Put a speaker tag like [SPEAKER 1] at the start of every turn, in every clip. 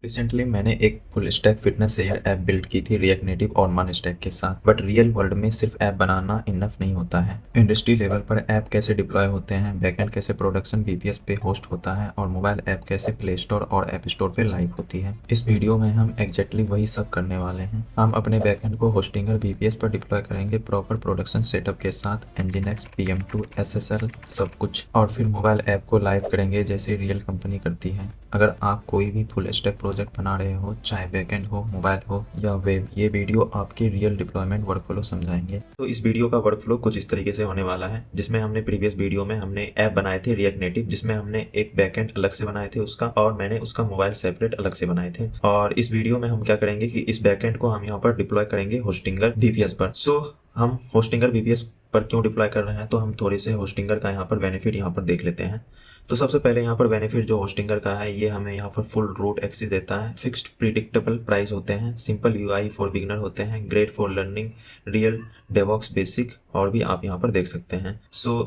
[SPEAKER 1] Recently मैंने एक full stack fitness AI app build की थी रिएक्ट नेटिव और मन स्टैक के साथ। बट रियल वर्ल्ड में सिर्फ ऐप बनाना इनफ नहीं होता है। इंडस्ट्री लेवल पर ऐप कैसे डिप्लॉय होते हैं, बैकएंड कैसे प्रोडक्शन वीपीएस पे होस्ट होता है और मोबाइल ऐप कैसे प्ले स्टोर और ऐप स्टोर पे लाइव होती है, इस वीडियो में हम एग्जैक्टली वही सब करने वाले हैं। हम अपने बैकएंड को होस्टिंगर वीपीएस पर डिप्लॉय करेंगे प्रॉपर प्रोडक्शन सेटअप के साथ, nginx pm2 SSL सब कुछ, और फिर मोबाइल ऐप को लाइव करेंगे जैसे रियल कंपनी करती है। अगर आप कोई भी फुल स्टैक प्रोजेक्ट बना रहे हो, चाहे बैकएंड हो, मोबाइल हो या वेब, ये वीडियो आपके रियल डिप्लॉयमेंट वर्कफ्लो समझाएंगे। तो इस वीडियो का वर्कफ्लो कुछ इस तरीके से होने वाला है, जिसमें हमने प्रीवियस वीडियो में हमने ऐप बनाए थे रिएक्ट नेटिव, जिसमें हमने एक बैकएंड अलग से बनाए थे उसका, और मैंने उसका मोबाइल सेपरेट अलग से बनाए थे। और इस वीडियो में हम क्या करेंगे कि इस बैकएंड को हम यहाँ पर डिप्लॉय करेंगे होस्टिंगर वीपीएस पर। हम होस्टिंगर वीपीएस पर क्यों डिप्लॉय कर रहे हैं, तो हम थोड़े से होस्टिंगर का यहाँ पर बेनिफिट यहाँ पर देख लेते हैं। तो सबसे पहले यहाँ पर बेनिफिट जो होस्टिंगर का है, ये हमें यहाँ पर फुल रूट एक्सेस देता है, फिक्स्ड प्रिडिक्टेबल प्राइस होते हैं, सिंपल यूआई फॉर बिगिनर होते हैं, great for learning, real DevOps basic, और भी आप यहाँ पर देख सकते हैं।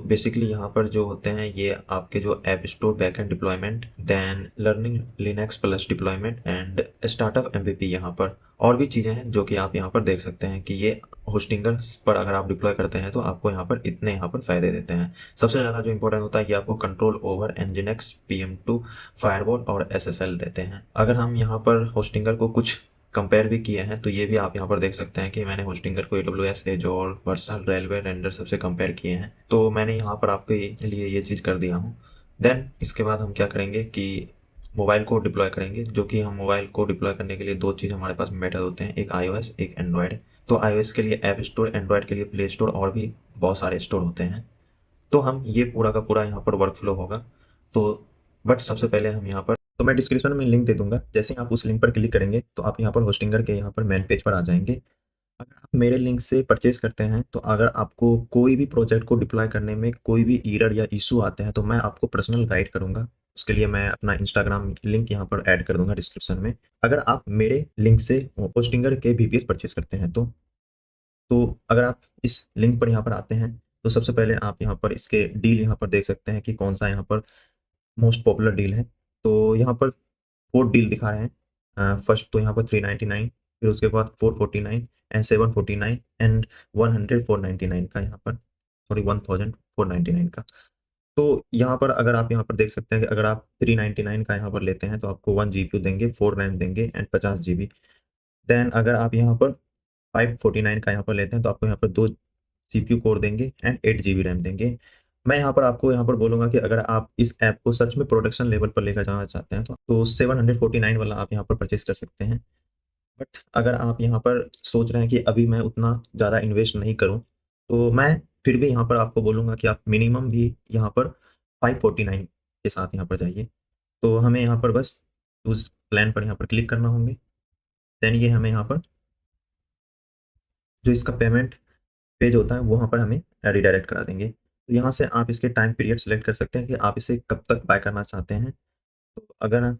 [SPEAKER 1] बेसिकली यहाँ पर जो होते हैं ये आपके जो app store backend deployment, then learning Linux plus deployment and startup MVP, यहाँ पर और भी चीज़ें हैं जो कि आप यहाँ पर देख सकते हैं कि ये होस्टिंगर पर अगर आप डिप्लॉय करते हैं तो आपको यहाँ पर इतने यहाँ पर फायदे देते हैं। सबसे ज़्यादा जो इंपॉर्टेंट होता है कि आपको control over nginx pm2 firewall और SSL देते हैं। अगर हम यहाँ पर होस्टिंगर को कुछ कंपेयर भी किए हैं तो ये भी आप यहाँ पर देख सकते हैं कि मैंने होस्टिंगर को AWS, एजोर, वर्सल, रेलवे, रेंडर सबसे कंपेयर किए हैं। तो मैंने यहाँ पर आपके लिए ये चीज़ कर दिया हूँ। देन इसके बाद हम क्या करेंगे कि मोबाइल को डिप्लॉय करेंगे, जो कि हम मोबाइल को डिप्लॉय करने के लिए दो चीज़ हमारे पास मेथड होते हैं, एक iOS एक एंड्रॉयड। तो iOS के लिए ऐप स्टोर, एंड्रॉयड के लिए प्ले स्टोर, और भी बहुत सारे स्टोर होते हैं। तो हम ये पूरा का पूरा यहाँ पर वर्कफ्लो होगा। तो बट सबसे पहले हम यहाँ पर, तो मैं डिस्क्रिप्शन में लिंक दे दूंगा, जैसे ही आप उस लिंक पर क्लिक करेंगे तो आप यहाँ पर होस्टिंगर के यहाँ पर मेन पेज पर आ जाएंगे। अगर आप मेरे लिंक से परचेज करते हैं तो अगर आपको कोई भी प्रोजेक्ट को डिप्लॉय करने में कोई भी एरर या इशू आते हैं तो मैं आपको पर्सनल गाइड करूंगा। उसके लिए मैं अपना इंस्टाग्राम लिंक यहाँ पर ऐड कर दूंगा डिस्क्रिप्शन में, अगर आप मेरे लिंक से होस्टिंगर के वीपीएस परचेज करते हैं तो अगर आप इस लिंक पर यहाँ पर आते हैं तो सबसे पहले आप यहाँ पर इसके डील यहाँ पर देख सकते हैं कि कौन सा यहाँ पर मोस्ट पॉपुलर डील है। तो यहाँ पर 4 डील दिखा रहे हैं। फर्स्ट तो यहाँ पर 399, फिर उसके बाद 449 एंड 749 एंड 100 499 का यहाँ पर, सॉरी 1499 का। तो यहाँ पर अगर आप यहाँ पर देख सकते हैं कि अगर आप 399 का यहाँ पर लेते हैं तो आपको 1 जीपीयू देंगे, 4 रैम देंगे एंड 50 जीबी। देन अगर आप यहाँ पर 549 का यहाँ पर लेते हैं तो आपको यहाँ पर 2 सीपीयू कोर देंगे एंड 8 जीबी रैम देंगे। मैं यहाँ पर आपको यहाँ पर बोलूंगा कि अगर आप इस ऐप को सच में प्रोडक्शन लेवल पर लेकर जाना चाहते हैं तो 749 वाला आप यहाँ पर परचेज कर सकते हैं। बट अगर आप यहाँ पर सोच रहे हैं कि अभी मैं उतना ज़्यादा इन्वेस्ट नहीं करूँ, तो मैं फिर भी यहाँ पर आपको बोलूँगा कि आप मिनिमम भी यहाँ पर 549 के साथ यहाँ पर जाइए। तो हमें यहाँ पर बस उस प्लान पर यहाँ पर क्लिक करना होंगे। देन ये हमें यहाँ पर जो इसका पेमेंट पेज होता है वहाँ पर हमें रिडायरेक्ट करा देंगे। तो यहाँ से आप इसके टाइम पीरियड सेलेक्ट कर सकते हैं कि आप इसे कब तक बाय करना चाहते हैं। तो अगर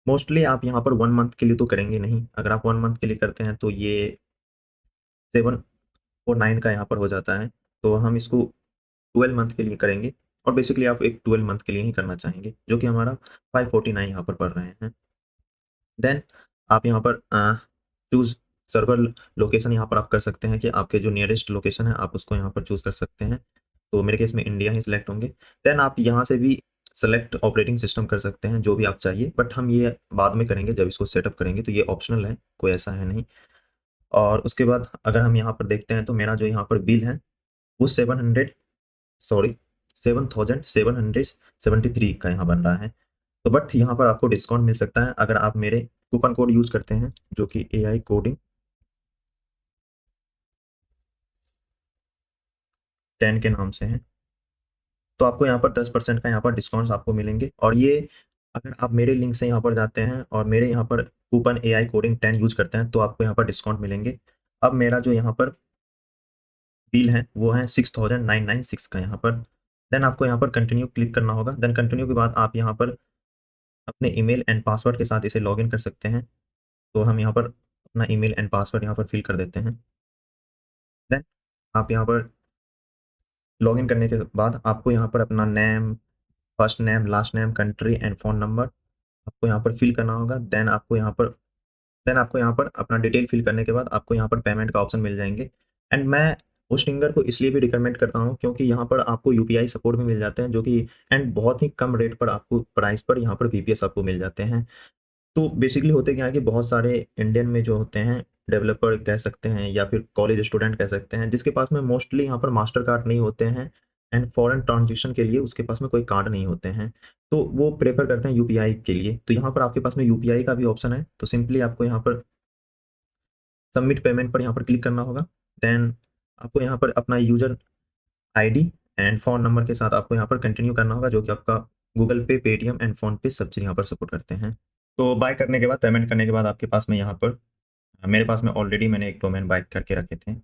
[SPEAKER 1] मोस्टली आप यहाँ पर 1 मंथ के लिए तो करेंगे नहीं, अगर आप 1 मंथ के लिए करते हैं तो ये 749 का यहाँ पर हो जाता है। तो हम इसको 12 मंथ के लिए करेंगे, और बेसिकली आप एक 12 मंथ के लिए ही करना चाहेंगे, जो कि हमारा 549 यहाँ पर पड़ रहे हैं। देन आप यहाँ पर चूज़ सर्वर लोकेशन यहाँ पर आप कर सकते हैं कि आपके जो नियरेस्ट लोकेशन है आप उसको यहाँ पर चूज़ कर सकते हैं। तो मेरे केस में इंडिया ही सिलेक्ट होंगे। देन आप यहाँ से भी सेलेक्ट ऑपरेटिंग सिस्टम कर सकते हैं जो भी आप चाहिए, बट हम ये बाद में करेंगे जब इसको सेटअप करेंगे, तो ये ऑप्शनल है, कोई ऐसा है नहीं। और उसके बाद अगर हम यहाँ पर देखते हैं तो मेरा जो यहाँ पर बिल है वो 7,773 का यहाँ बन रहा है। तो बट यहाँ पर आपको डिस्काउंट मिल सकता है अगर आप मेरे कूपन कोड यूज करते हैं, जो कि AI कोडिंग 10 के नाम से है। तो आपको यहाँ पर 10% का यहाँ पर डिस्काउंट आपको मिलेंगे। और ये अगर आप मेरे लिंक से यहाँ पर जाते हैं और मेरे यहाँ पर कूपन AI कोडिंग 10 यूज करते हैं तो आपको यहाँ पर डिस्काउंट मिलेंगे। अब मेरा जो यहाँ पर बिल है वो है 6,996 का यहाँ पर। देन आपको यहाँ पर कंटिन्यू क्लिक करना होगा। देन कंटिन्यू के बाद आप यहाँ पर अपने ईमेल एंड पासवर्ड के साथ इसे लॉगिन कर सकते हैं। तो हम यहाँ पर अपना ईमेल एंड पासवर्ड यहाँ पर फिल कर देते हैं। देन आप यहाँ पर लॉगिन करने के बाद आपको यहाँ पर अपना name, first name, last name, country and phone number, आपको यहाँ पर फिल करना होगा। देन आपको यहाँ पर अपना डिटेल फिल करने के बाद आपको यहाँ पर पेमेंट का ऑप्शन मिल जाएंगे। एंड मैं होस्टिंगर को इसलिए भी रिकमेंड करता हूँ क्योंकि यहाँ पर आपको यूपीआई सपोर्ट भी मिल जाते हैं, जो कि एंड बहुत ही कम रेट पर आपको प्राइस पर यहाँ पर वीपीएस आपको मिल जाते हैं। तो बेसिकली होते क्या है कि बहुत सारे इंडियन में जो होते हैं डेवलपर कह सकते हैं या फिर कॉलेज स्टूडेंट कह सकते हैं, जिसके पास में मोस्टली यहाँ पर मास्टर कार्ड नहीं होते हैं एंड फॉरेन ट्रांजेक्शन के लिए उसके पास में कोई कार्ड नहीं होते हैं, तो वो प्रेफर करते हैं यूपीआई के लिए। तो यहाँ पर आपके पास में यूपीआई का भी ऑप्शन है, तो सिंपली आपको यहाँ पर सबमिट पेमेंट पर यहाँ पर क्लिक करना होगा। देन आपको यहाँ पर अपना user ID and phone number के साथ आपको यहाँ पर कंटिन्यू करना होगा, जो कि आपका गूगल पे, पेटीएम एंड फ़ोन पे सब चीज़ यहाँ पर सपोर्ट करते हैं। तो बाय करने के बाद, पेमेंट करने के बाद आपके पास में यहाँ पर मेरे पास में ऑलरेडी मैंने एक डोमेन बाय करके रखे थे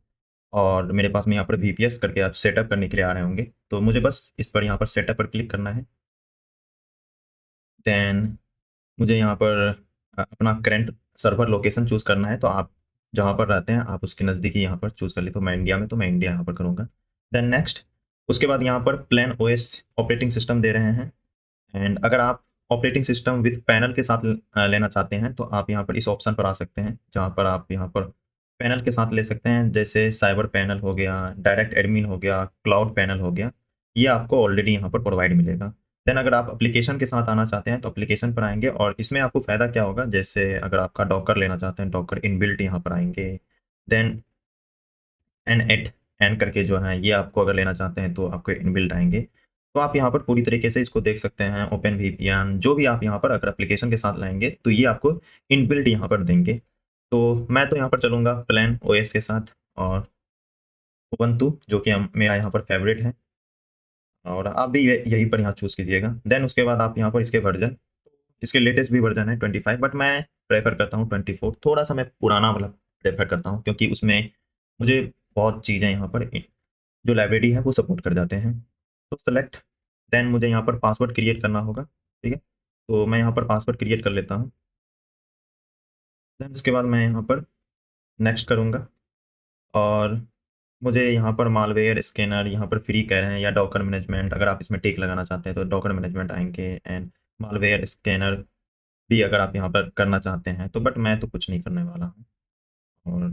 [SPEAKER 1] और मेरे पास में यहाँ पर वीपीएस करके आप सेटअप करने के लिए आ रहे होंगे। तो मुझे बस इस पर यहाँ पर सेटअप पर क्लिक करना है। देन मुझे यहाँ पर अपना करंट सर्वर लोकेशन चूज़ करना है, तो आप जहाँ पर रहते हैं आप उसके नज़दीकी यहाँ पर चूज़ कर ली। तो मैं इंडिया में, तो मैं इंडिया यहाँ पर करूँगा। देन नेक्स्ट, उसके बाद यहाँ पर प्लेन ओएस ऑपरेटिंग सिस्टम दे रहे हैं। एंड अगर आप ऑपरेटिंग सिस्टम विद पैनल के साथ लेना चाहते हैं तो आप यहाँ पर इस ऑप्शन पर आ सकते हैं, जहाँ पर आप यहाँ पर पैनल के साथ ले सकते हैं, जैसे साइबर पैनल हो गया, डायरेक्ट एडमिन हो गया, क्लाउड पैनल हो गया। ये आपको ऑलरेडी यहाँ पर प्रोवाइड मिलेगा। देन अगर आप एप्लीकेशन के साथ आना चाहते हैं तो एप्लीकेशन पर आएंगे, और इसमें आपको फ़ायदा क्या होगा, जैसे अगर आपका डॉकर लेना चाहते हैं, डॉकर इनबिल्ट यहाँ पर आएंगे। देन एन एट एन करके जो है, ये आपको अगर लेना चाहते हैं तो आपको इनबिल्ट आएंगे। तो आप यहाँ पर पूरी तरीके से इसको देख सकते हैं। ओपन वीपीएन जो भी आप यहाँ पर अगर एप्लीकेशन के साथ लाएंगे तो ये आपको इनबिल्ट यहाँ पर देंगे। तो मैं तो यहाँ पर चलूँगा प्लेन ओएस के साथ, और उबंटू जो कि मेरा यहाँ पर फेवरेट है, और आप भी यहीं पर यहाँ चूज़ कीजिएगा। देन उसके बाद आप यहाँ पर इसके वर्जन, इसके लेटेस्ट भी वर्जन है 25, बट मैं प्रेफर करता हूँ 24। थोड़ा सा मैं पुराना वाला प्रेफर करता हूँ क्योंकि उसमें मुझे बहुत चीज़ें यहाँ पर जो लाइब्रेरी है वो सपोर्ट कर जाते हैं। तो सेलेक्ट, देन मुझे यहाँ पर पासवर्ड क्रिएट करना होगा। ठीक है, तो मैं यहाँ पर पासवर्ड क्रिएट कर लेता हूँ। देन उसके बाद मैं यहाँ पर नेक्स्ट करूँगा, और मुझे यहाँ पर मालवेयर स्कैनर यहाँ पर फ्री कह रहे हैं, या डॉकर मैनेजमेंट, अगर आप इसमें टिक लगाना चाहते हैं तो डॉकर मैनेजमेंट आएंगे, एंड मालवेयर स्कैनर भी अगर आप यहाँ पर करना चाहते हैं तो, बट मैं तो कुछ नहीं करने वाला हूँ, और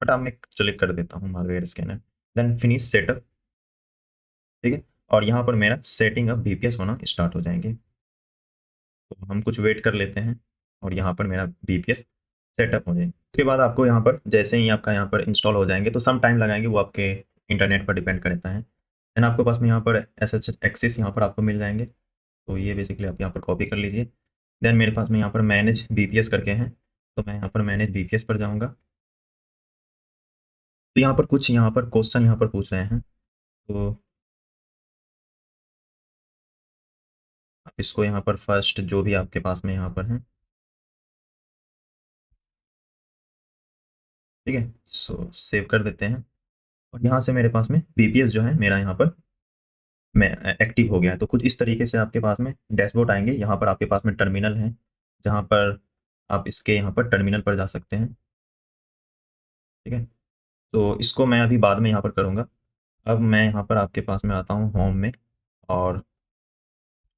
[SPEAKER 1] बट आप मैं क्लिक कर देता हूँ malware scanner. Then finish setup. ठीक है, और यहाँ पर मेरा सेटिंग अब वीपीएस होना स्टार्ट हो जाएंगे। तो हम कुछ वेट कर लेते हैं और यहाँ पर मेरा वीपीएस सेटअप हो जाए। उसके बाद आपको यहाँ पर जैसे ही आपका यहाँ पर इंस्टॉल हो जाएंगे तो सम टाइम लगाएंगे, वो आपके इंटरनेट पर डिपेंड करता है। देन आपके पास में यहाँ पर एस एच एक्सेस यहाँ पर आपको मिल जाएंगे, तो ये बेसिकली आप यहाँ पर कॉपी कर लीजिए। देन मेरे पास में यहाँ पर मैनेज बीपीएस करके हैं, तो मैं यहाँ पर मैनेज बीपीएस पर जाऊँगा। तो यहाँ पर कुछ यहाँ पर क्वेश्चन यहाँ पर पूछ रहे हैं, तो आप इसको यहाँ पर फर्स्ट जो भी आपके पास में यहाँ पर है, ठीक है, सो सेव कर देते हैं। और यहाँ से मेरे पास में बीपीएस जो है मेरा यहाँ पर मैं एक्टिव हो गया है। तो कुछ इस तरीके से आपके पास में डैशबोर्ड आएंगे। यहाँ पर आपके पास में टर्मिनल है, जहाँ पर आप इसके यहाँ पर टर्मिनल पर जा सकते हैं। ठीक है, तो इसको मैं अभी बाद में यहाँ पर करूँगा। अब मैं यहाँ पर आपके पास में आता हूँ होम में, और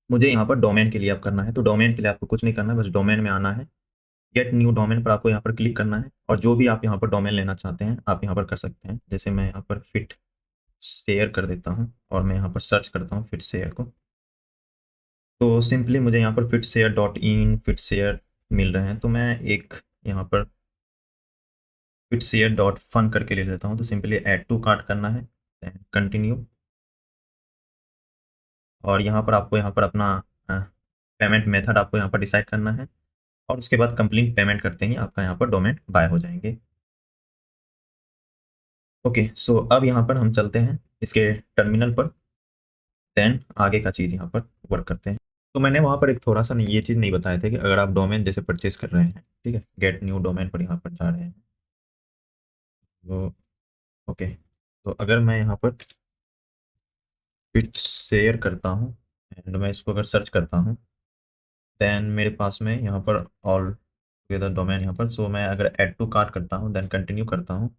[SPEAKER 1] मुझे यहाँ पर डोमेन के लिए अब करना है। तो डोमेन के लिए आपको कुछ नहीं करना है, बस डोमेन में आना है। गेट न्यू डोमेन पर आपको यहाँ पर क्लिक करना है, और जो भी आप यहाँ पर डोमेन लेना चाहते हैं आप यहाँ पर कर सकते हैं। जैसे मैं यहाँ पर फिट शेयर कर देता हूँ, और मैं यहाँ पर सर्च करता हूँ फिट शेयर को। तो सिंपली मुझे यहाँ पर fit share dot in fit share मिल रहे हैं, तो मैं एक यहाँ पर फिट शेयर डॉट फन करके ले लेता हूँ। तो सिंपली ऐड टू कार्ट करना है, कंटिन्यू, और यहाँ पर आपको यहाँ पर अपना पेमेंट मेथड आपको यहाँ पर डिसाइड करना है, और उसके बाद कंप्लीट पेमेंट करते ही आपका यहाँ पर डोमेन बाय हो जाएंगे। ओके, सो अब यहाँ पर हम चलते हैं इसके टर्मिनल पर, देन आगे का चीज़ यहाँ पर वर्क करते हैं। तो मैंने वहाँ पर एक थोड़ा सा ये चीज़ नहीं बताया था कि अगर आप डोमेन जैसे परचेज कर रहे हैं, ठीक है, गेट न्यू डोमेन पर यहाँ पर जा रहे हैं, तो ओके, तो अगर मैं यहाँ पर फिट शेयर करता हूँ एंड मैं इसको अगर सर्च करता हूँ, देन मेरे पास में यहाँ पर ऑल टुगेदर डोमेन यहाँ पर, सो मैं अगर ऐड टू कार्ट करता हूँ देन कंटिन्यू करता हूँ,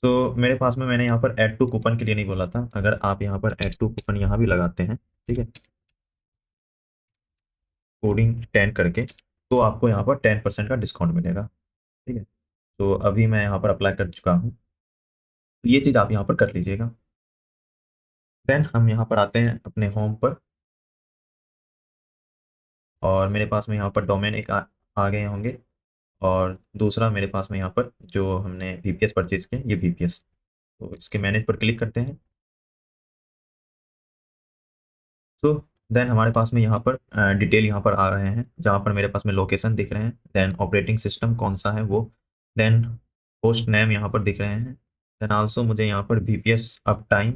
[SPEAKER 1] सो मेरे पास में, मैंने यहाँ पर ऐड टू कूपन के लिए नहीं बोला था, अगर आप यहाँ पर ऐड टू कूपन यहाँ भी लगाते हैं, ठीक है, कोडिंग 10 करके, तो आपको यहाँ पर 10% का डिस्काउंट मिलेगा। ठीक है, तो अभी मैं यहाँ पर अप्लाई कर चुका हूँ, तो ये चीज़ आप यहाँ पर कर लीजिएगा। देन हम यहाँ पर आते हैं अपने होम पर, और मेरे पास में यहाँ पर डोमेन एक आ गए होंगे, और दूसरा मेरे पास में यहाँ पर जो हमने VPS परचेज किया, ये VPS, तो इसके मैनेज पर क्लिक करते हैं। तो देन हमारे पास में यहाँ पर डिटेल यहाँ पर आ रहे हैं, जहाँ पर मेरे पास में लोकेशन दिख रहे हैं, देन ऑपरेटिंग सिस्टम कौन सा है वो, देन होस्ट नेम यहाँ पर दिख रहे हैं, देन आल्सो मुझे यहाँ पर VPS अप टाइम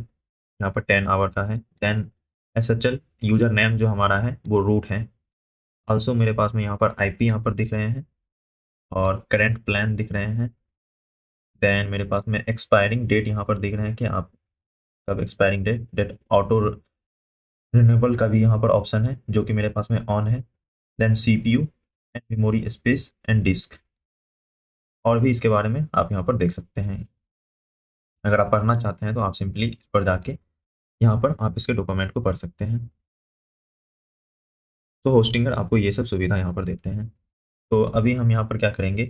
[SPEAKER 1] यहाँ पर 10 आवर का है, देन SHL यूजर नेम जो हमारा है वो रूट है। आल्सो मेरे पास में यहाँ पर IP यहाँ पर दिख रहे हैं, और करेंट प्लान दिख रहे हैं। देन मेरे पास में एक्सपायरिंग डेट यहाँ पर दिख रहे हैं कि आप कब expiring date, date auto renewable का भी यहाँ पर ऑप्शन है जो कि मेरे पास में ऑन है। Then CPU and memory space and disk, और भी इसके बारे में आप यहाँ पर देख सकते हैं। अगर आप पढ़ना चाहते हैं तो आप सिंपली इस पर जाके यहाँ पर आप इसके डॉक्यूमेंट को पढ़ सकते हैं। तो होस्टिंगर आपको ये सब सुविधा यहाँ पर देते हैं। तो अभी हम यहाँ पर क्या करेंगे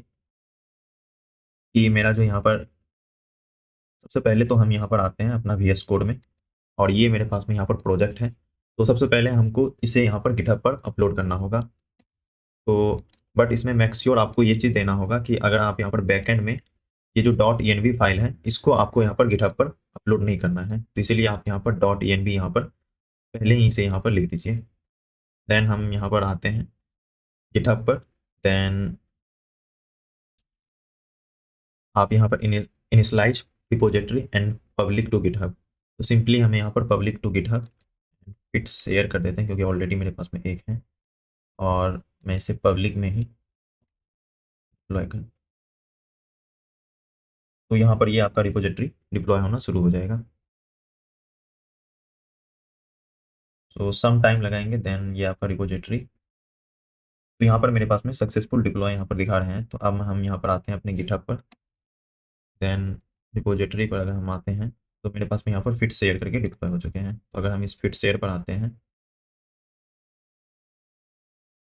[SPEAKER 1] कि मेरा जो यहाँ पर सबसे पहले तो हम यहाँ पर आते हैं अपना VS कोड में, और ये मेरे पास में यहाँ पर प्रोजेक्ट है। तो सबसे पहले हमको इसे यहाँ पर गिटहब पर अपलोड करना होगा। तो बट इसमें मेक श्योर आपको ये चीज़ देना होगा कि अगर आप यहाँ पर बैकएंड में ये जो .env फाइल है, इसको आपको यहाँ पर गिटहब पर अपलोड नहीं करना है, तो इसीलिए आप यहाँ पर .env यहाँ पर पहले ही से यहाँ पर लिख दीजिए। देन हम यहाँ पर आते हैं गिटहब पर, देन आप यहाँ पर initialize repository and public to GitHub, तो सिंपली हमें यहाँ पर पब्लिक टू गिटहब फिट शेयर कर देते हैं, क्योंकि ऑलरेडी मेरे पास में एक है, और मैं इसे पब्लिक में ही डिप्लॉय कर, तो यहाँ पर ये आपका रिपोजिटरी डिप्लॉय होना शुरू हो जाएगा। तो सम टाइम लगाएंगे, देन ये आपका रिपोजिटरी, तो यहाँ पर मेरे पास में सक्सेसफुल डिप्लॉय यहाँ पर दिखा रहे हैं। तो अब हम यहाँ पर आते हैं अपने गिटहब पर, देन रिपोजिटरी पर अगर हम आते हैं तो मेरे पास में यहाँ पर फिट शेयर करके डिप्लॉय हो चुके हैं। तो अगर हम इस फिट शेयर पर आते हैं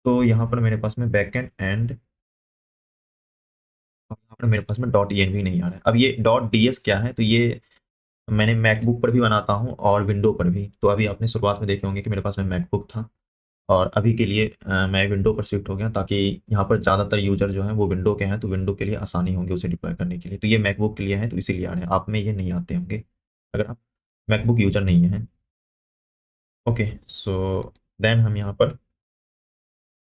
[SPEAKER 1] तो यहाँ पर मेरे पास में बैकएंड एंड यहाँ पर मेरे पास में .env नहीं आ रहा है। अब ये .ds क्या है, तो ये मैंने मैकबुक पर भी बनाता हूँ और विंडो पर भी। तो अभी आपने शुरुआत में देखे होंगे कि मेरे पास में मैकबुक था, और अभी के लिए मैं विंडो पर शिफ्ट हो गया, ताकि यहाँ पर ज़्यादातर यूजर जो हैं वो विंडो के हैं, तो विंडो के लिए आसानी होंगी उसे डिप्लॉय करने के लिए। तो ये मैकबुक के लिए है, तो इसीलिए आ रहे हैं, आप में ये नहीं आते होंगे अगर आप मैकबुक यूजर नहीं हैं। ओके, सो देन हम यहाँ पर,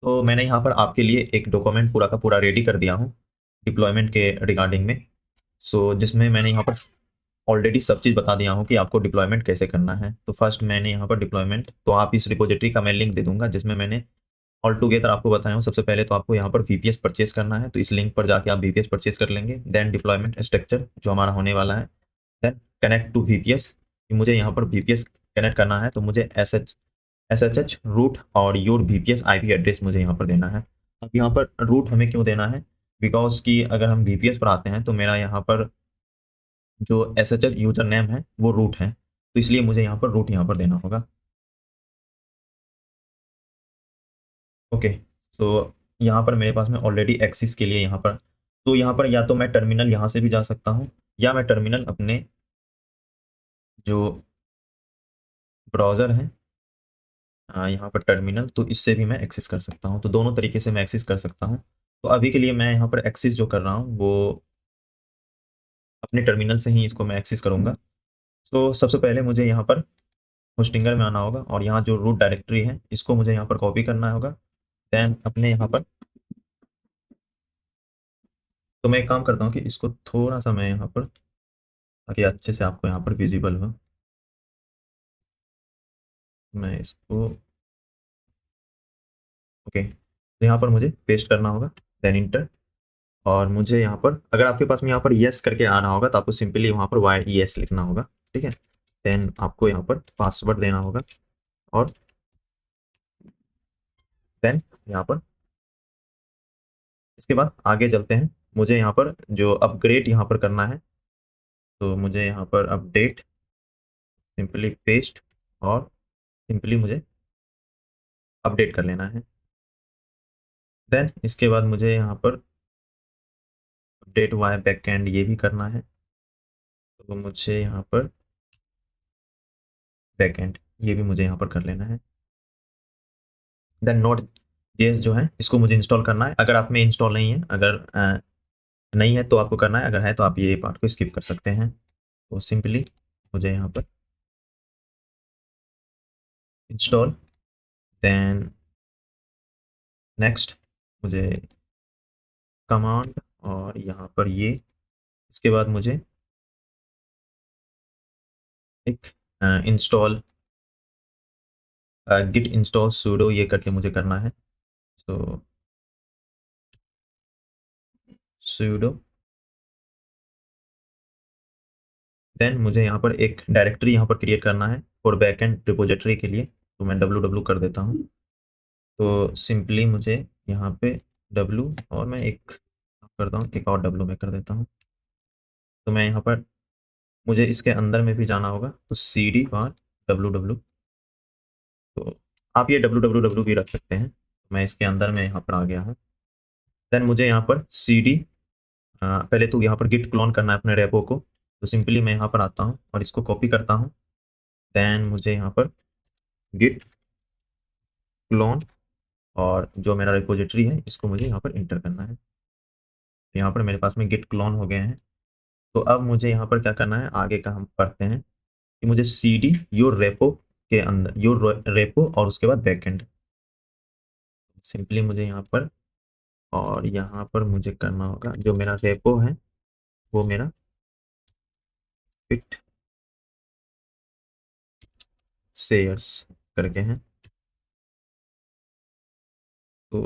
[SPEAKER 1] तो मैंने यहाँ पर आपके लिए एक डॉक्यूमेंट पूरा का पूरा रेडी कर दिया हूँ डिप्लॉयमेंट के रिगार्डिंग में। सो जिसमें मैंने यहाँ पर ऑलरेडी सब चीज़ बता दिया हूँ कि आपको डिप्लॉयमेंट कैसे करना है। तो फर्स्ट मैंने यहाँ पर डिप्लॉयमेंट, तो आप इस रिपोजिटरी का मैं लिंक दे दूंगा जिसमें मैंने ऑल टुगेदर आपको बताया हूँ। सबसे पहले तो आपको यहाँ पर VPS परचेज करना है, तो इस लिंक पर जाके आप VPS परचेज कर लेंगे। देन डिप्लॉयमेंट स्ट्रक्चर जो हमारा होने वाला है, देन कनेक्ट टू VPS, मुझे यहाँ पर VPS कनेक्ट करना है, तो मुझे SSH रूट और योर VPS IP एड्रेस मुझे यहाँ पर देना है। अब यहाँ पर रूट हमें क्यों देना है, बिकॉज कि अगर हम VPS पर आते हैं तो मेरा यहाँ पर जो SHL यूजर नेम है वो रूट है, तो इसलिए मुझे यहाँ पर रूट यहाँ पर देना होगा। ओके, तो यहाँ पर मेरे पास में ऑलरेडी एक्सिस के लिए यहाँ पर, तो यहाँ पर या तो मैं टर्मिनल यहाँ से भी जा सकता हूँ, या मैं टर्मिनल अपने जो ब्राउज़र है, यहाँ पर टर्मिनल, तो इससे भी मैं एक्सेस कर सकता हूँ। तो दोनों तरीके से मैं एक्सेस कर सकता हूँ। तो अभी के लिए मैं यहाँ पर एक्सेस जो कर रहा हूँ वो अपने टर्मिनल से ही इसको मैं एक्सेस करूँगा। तो सबसे पहले मुझे यहाँ पर होस्टिंगर में आना होगा, और यहाँ जो रूट डायरेक्टरी है इसको मुझे यहाँ पर कॉपी करना होगा। देन अपने यहाँ पर, तो मैं एक काम करता हूँ कि इसको थोड़ा सा मैं यहाँ पर, ताकि अच्छे से आपको यहाँ पर विजिबल हो, मैं इसको, ओके, तो यहाँ पर मुझे पेस्ट करना होगा, देन इंटर। और मुझे यहाँ पर, अगर आपके पास में यहाँ पर यस करके आना होगा तो आपको सिंपली वहाँ पर YES लिखना होगा, ठीक है। देन आपको यहाँ पर पासवर्ड देना होगा, और देन यहाँ पर इसके बाद आगे चलते हैं। मुझे यहाँ पर जो अपग्रेड यहाँ पर करना है, तो मुझे यहाँ पर अपडेट सिंपली पेस्ट, और सिंपली मुझे अपडेट कर लेना है। देन इसके बाद मुझे यहाँ पर अपडेट हुआ है बैकएंड, ये भी करना है। तो मुझे यहाँ पर बैकएंड ये भी मुझे यहाँ पर कर लेना है। देन नोड जेएस जो है इसको मुझे इंस्टॉल करना है। अगर आप में इंस्टॉल नहीं है, अगर नहीं है तो आपको करना है, अगर है तो आप ये पार्ट को स्किप कर सकते हैं। तो सिंपली मुझे यहाँ पर इंस्टॉल, देन नेक्स्ट मुझे कमांड, और यहाँ पर ये, इसके बाद मुझे एक इंस्टॉल गिट इंस्टॉल सूडो ये करके मुझे करना है। तो सूडो, देन मुझे यहाँ पर एक डायरेक्टरी यहाँ पर क्रिएट करना है फॉर बैकएंड रिपोजिटरी के लिए। तो मैं www कर देता हूँ। तो सिंपली मुझे यहाँ पे w, और मैं एक करता हूँ, एक और w में कर देता हूँ। तो मैं यहाँ पर, मुझे इसके अंदर में भी जाना होगा, तो cd बार ww। तो आप ये www भी रख सकते हैं। मैं इसके अंदर में यहाँ पर आ गया हूँ। देन मुझे यहाँ पर cd, पहले तो यहाँ पर गिट क्लोन करना है अपने रेपो को। तो सिंपली मैं यहाँ पर आता हूँ और इसको कॉपी करता हूँ। देन मुझे यहाँ पर गिट क्लोन, और जो मेरा रिपोजिटरी है इसको मुझे यहाँ पर इंटर करना है। यहाँ पर मेरे पास में गिट क्लोन हो गए हैं। तो अब मुझे यहाँ पर क्या करना है, आगे का हम पढ़ते हैं कि मुझे cd योर रेपो के अंदर, योर रेपो और उसके बाद बैकएंड। सिंपली मुझे यहाँ पर, और यहाँ पर मुझे करना होगा, जो मेरा रेपो है वो मेरा बिट शेयर्स करके हैं। तो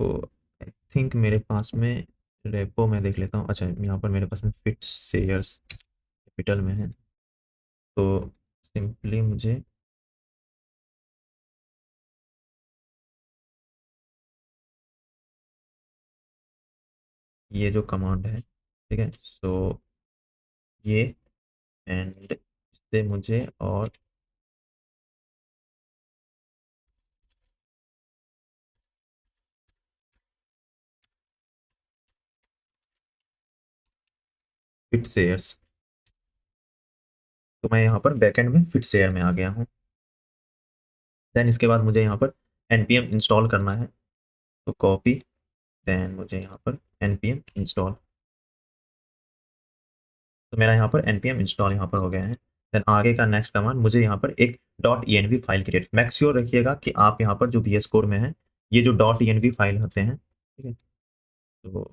[SPEAKER 1] आई थिंक मेरे पास में रेपो में देख लेता हूँ। अच्छा, यहाँ पर मेरे पास में फिट शेयर्स कैपिटल में है। तो सिंपली मुझे ये जो कमांड है, ठीक है, सो ये, एंड इससे मुझे और फिट शेयर्स, तो मैं यहाँ पर बैकएंड में फिट शेयर में आ गया हूँ। देन इसके बाद मुझे यहाँ पर npm इंस्टॉल करना है। तो कॉपी, देन मुझे यहाँ पर npm इंस्टॉल, तो मेरा यहाँ पर npm इंस्टॉल यहाँ पर हो गया है। देन आगे का नेक्स्ट कमांड, मुझे यहाँ पर एक .env file create, make sure रखिएगा कि आप यहाँ पर जो VS कोड में है, ये जो .env फाइल होते हैं, ठीक है, तो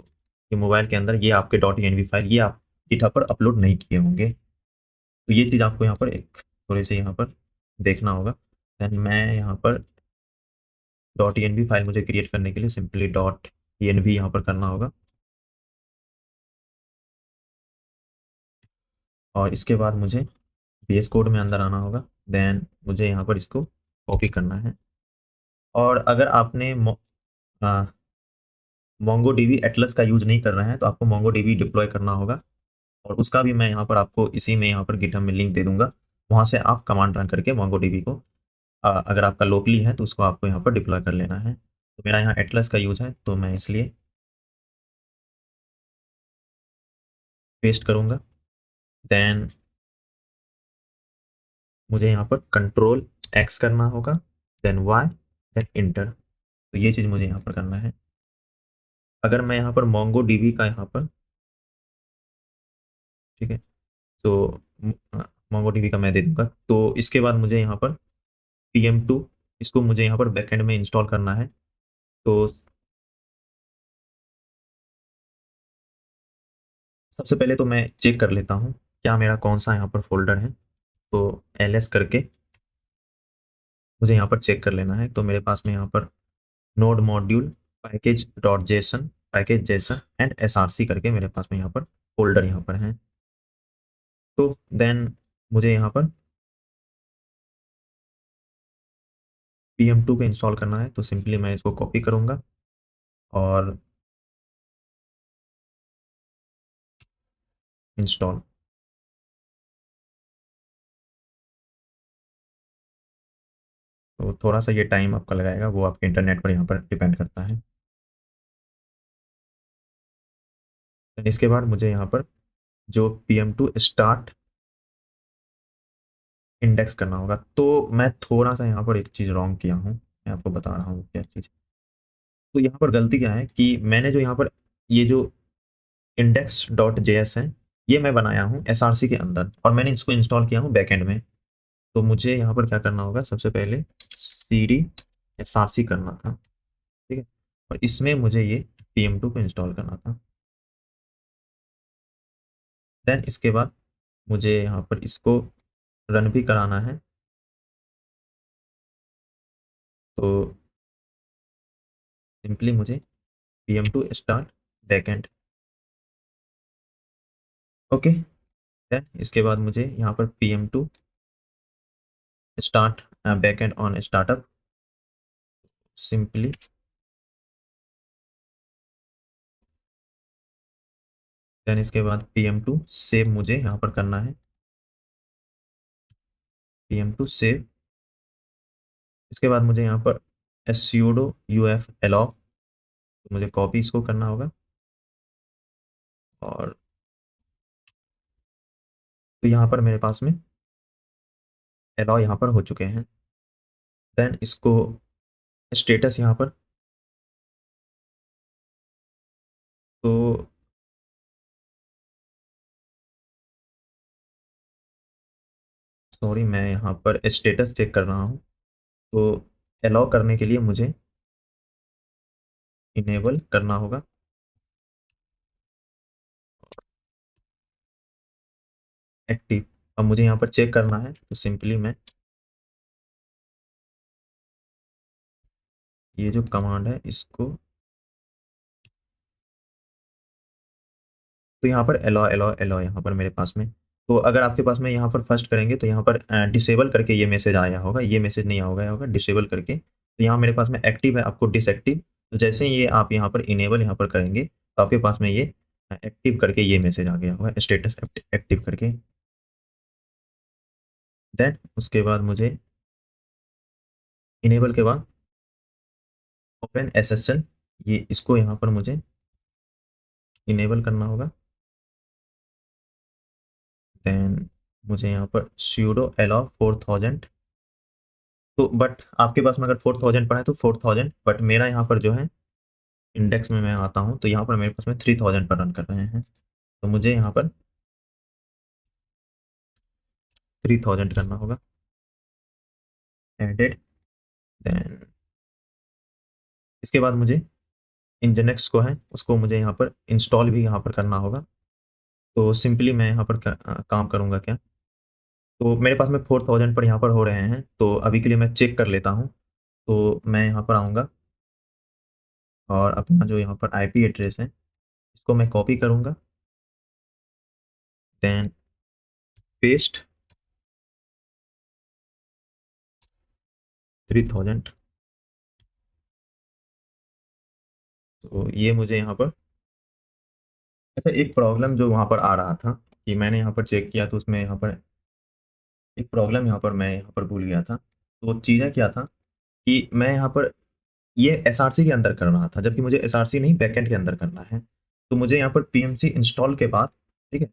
[SPEAKER 1] ये मोबाइल के अंदर ये आपके .env फाइल, ये आप गिटहब पर अपलोड नहीं किए होंगे। तो ये चीज़ आपको यहाँ पर एक थोड़े से यहाँ पर देखना होगा। देन मैं यहाँ पर .env फाइल मुझे क्रिएट करने के लिए सिंपली .env यहाँ पर करना होगा, और इसके बाद मुझे VS कोड में अंदर आना होगा। देन मुझे यहाँ पर इसको कॉपी करना है। और अगर आपने मोंगो डीबी एटलस का यूज नहीं कर रहे हैं तो आपको मोंगो डीबी डिप्लॉय करना होगा, और उसका भी मैं यहाँ पर आपको इसी में यहाँ पर गिटहब में लिंक दे दूंगा। वहाँ से आप कमांड रन करके मोंगो डीबी को, अगर आपका लोकली है तो उसको आपको यहाँ पर डिप्लॉय कर लेना है। तो मेरा यहाँ एटलस का यूज है, तो मैं इसलिए पेस्ट करूँगा। देन मुझे यहाँ पर कंट्रोल एक्स करना होगा, देन वाई, देन इंटर। तो ये चीज़ मुझे यहाँ पर करना है। अगर मैं यहाँ पर मोंगो डीबी का यहाँ पर, ठीक है, तो मोंगो डीबी का मैं दे दूंगा। तो इसके बाद मुझे यहाँ पर PM2, इसको मुझे यहाँ पर बैकएंड में इंस्टॉल करना है। तो सबसे पहले तो मैं चेक कर लेता हूँ क्या मेरा कौन सा यहाँ पर फोल्डर है। तो ls करके मुझे यहाँ पर चेक कर लेना है। तो मेरे पास में यहाँ पर node module package dot JSON, package Jason and SRC करके मेरे पास में यहाँ पर फोल्डर यहाँ पर है। तो देन मुझे यहाँ पर PM2 को इंस्टॉल करना है। तो सिंपली मैं इसको कॉपी करूँगा और इंस्टॉल। तो थोड़ा सा ये टाइम आपका लगाएगा, वो आपके इंटरनेट पर यहाँ पर डिपेंड करता है। इसके बाद मुझे यहाँ पर जो PM2 स्टार्ट इंडेक्स करना होगा। तो मैं थोड़ा सा यहाँ पर एक चीज़ रॉन्ग किया हूँ, मैं आपको बता रहा हूँ क्या चीज़। तो यहाँ पर गलती क्या है कि मैंने जो यहाँ पर ये जो index.js है, ये मैं बनाया हूँ SRC के अंदर और मैंने इसको इंस्टॉल किया हूँ बैकएंड में। तो मुझे यहाँ पर क्या करना होगा, सबसे पहले cd src करना था, ठीक है, और इसमें मुझे ये PM2 को इंस्टॉल करना था। देन इसके बाद मुझे यहाँ पर इसको रन भी कराना है। तो सिंपली मुझे PM2 start backend, okay. Then इसके बाद मुझे यहाँ पर PM2 start backend on startup, simply then इसके बाद PM2 सेव मुझे यहाँ पर करना है, PM2 सेव। इसके बाद मुझे यहाँ पर sudo uf allow, तो मुझे कॉपी इसको करना होगा और तो यहाँ पर मेरे पास में allow यहाँ पर हो चुके हैं। देन इसको स्टेटस यहाँ पर, तो सॉरी मैं यहाँ पर स्टेटस चेक कर रहा हूँ। तो अलाउ करने के लिए मुझे इनेबल करना होगा, एक्टिव। अब मुझे यहाँ पर चेक करना है, तो सिंपली मैं ये जो कमांड है इसको, तो यहाँ पर अलाउ अलाउ अलाउ यहाँ पर मेरे पास में, तो अगर आपके पास में यहाँ पर फर्स्ट करेंगे तो यहाँ पर डिसेबल करके ये मैसेज आया होगा, ये मैसेज नहीं आया होगा डिसेबल करके। तो यहाँ मेरे पास में एक्टिव है, आपको डिसएक्टिव। तो जैसे ही ये आप यहाँ पर इनेबल यहाँ पर करेंगे तो आपके पास में ये एक्टिव करके ये मैसेज आ गया होगा, स्टेटस एक्टिव करके। देन उसके बाद मुझे इनेबल के बाद ओपन SSL, ये इसको यहाँ पर मुझे इनेबल करना होगा। देन मुझे यहाँ पर sudo allow 4000, तो बट आपके पास में अगर 4000 पड़ा है तो 4000, बट मेरा यहाँ पर जो है इंडेक्स में मैं आता हूँ तो यहाँ पर मेरे पास में 3000 पर रन कर रहे हैं, तो मुझे यहाँ पर 3000 करना होगा, एडेड। देन इसके बाद मुझे इंजनेक्स को है उसको मुझे यहाँ पर इंस्टॉल भी यहाँ पर करना होगा। तो सिंपली मैं यहाँ पर काम करूँगा क्या, तो मेरे पास में 4000 पर यहाँ पर हो रहे हैं, तो अभी के लिए मैं चेक कर लेता हूँ। तो मैं यहाँ पर आऊँगा और अपना जो यहाँ पर IP एड्रेस है इसको मैं कॉपी करूँगा, देन पेस्ट 3000। तो ये मुझे यहाँ पर, अच्छा एक प्रॉब्लम जो वहाँ पर आ रहा था कि मैंने यहाँ पर चेक किया तो उसमें यहाँ पर एक प्रॉब्लम यहाँ पर मैं यहाँ पर भूल गया था। तो चीज़ें क्या था कि मैं यहाँ पर ये SRC के अंदर कर रहा था, जबकि मुझे SRC नहीं बैकएंड के अंदर करना है। तो मुझे यहाँ पर PMC इंस्टॉल के बाद, ठीक है,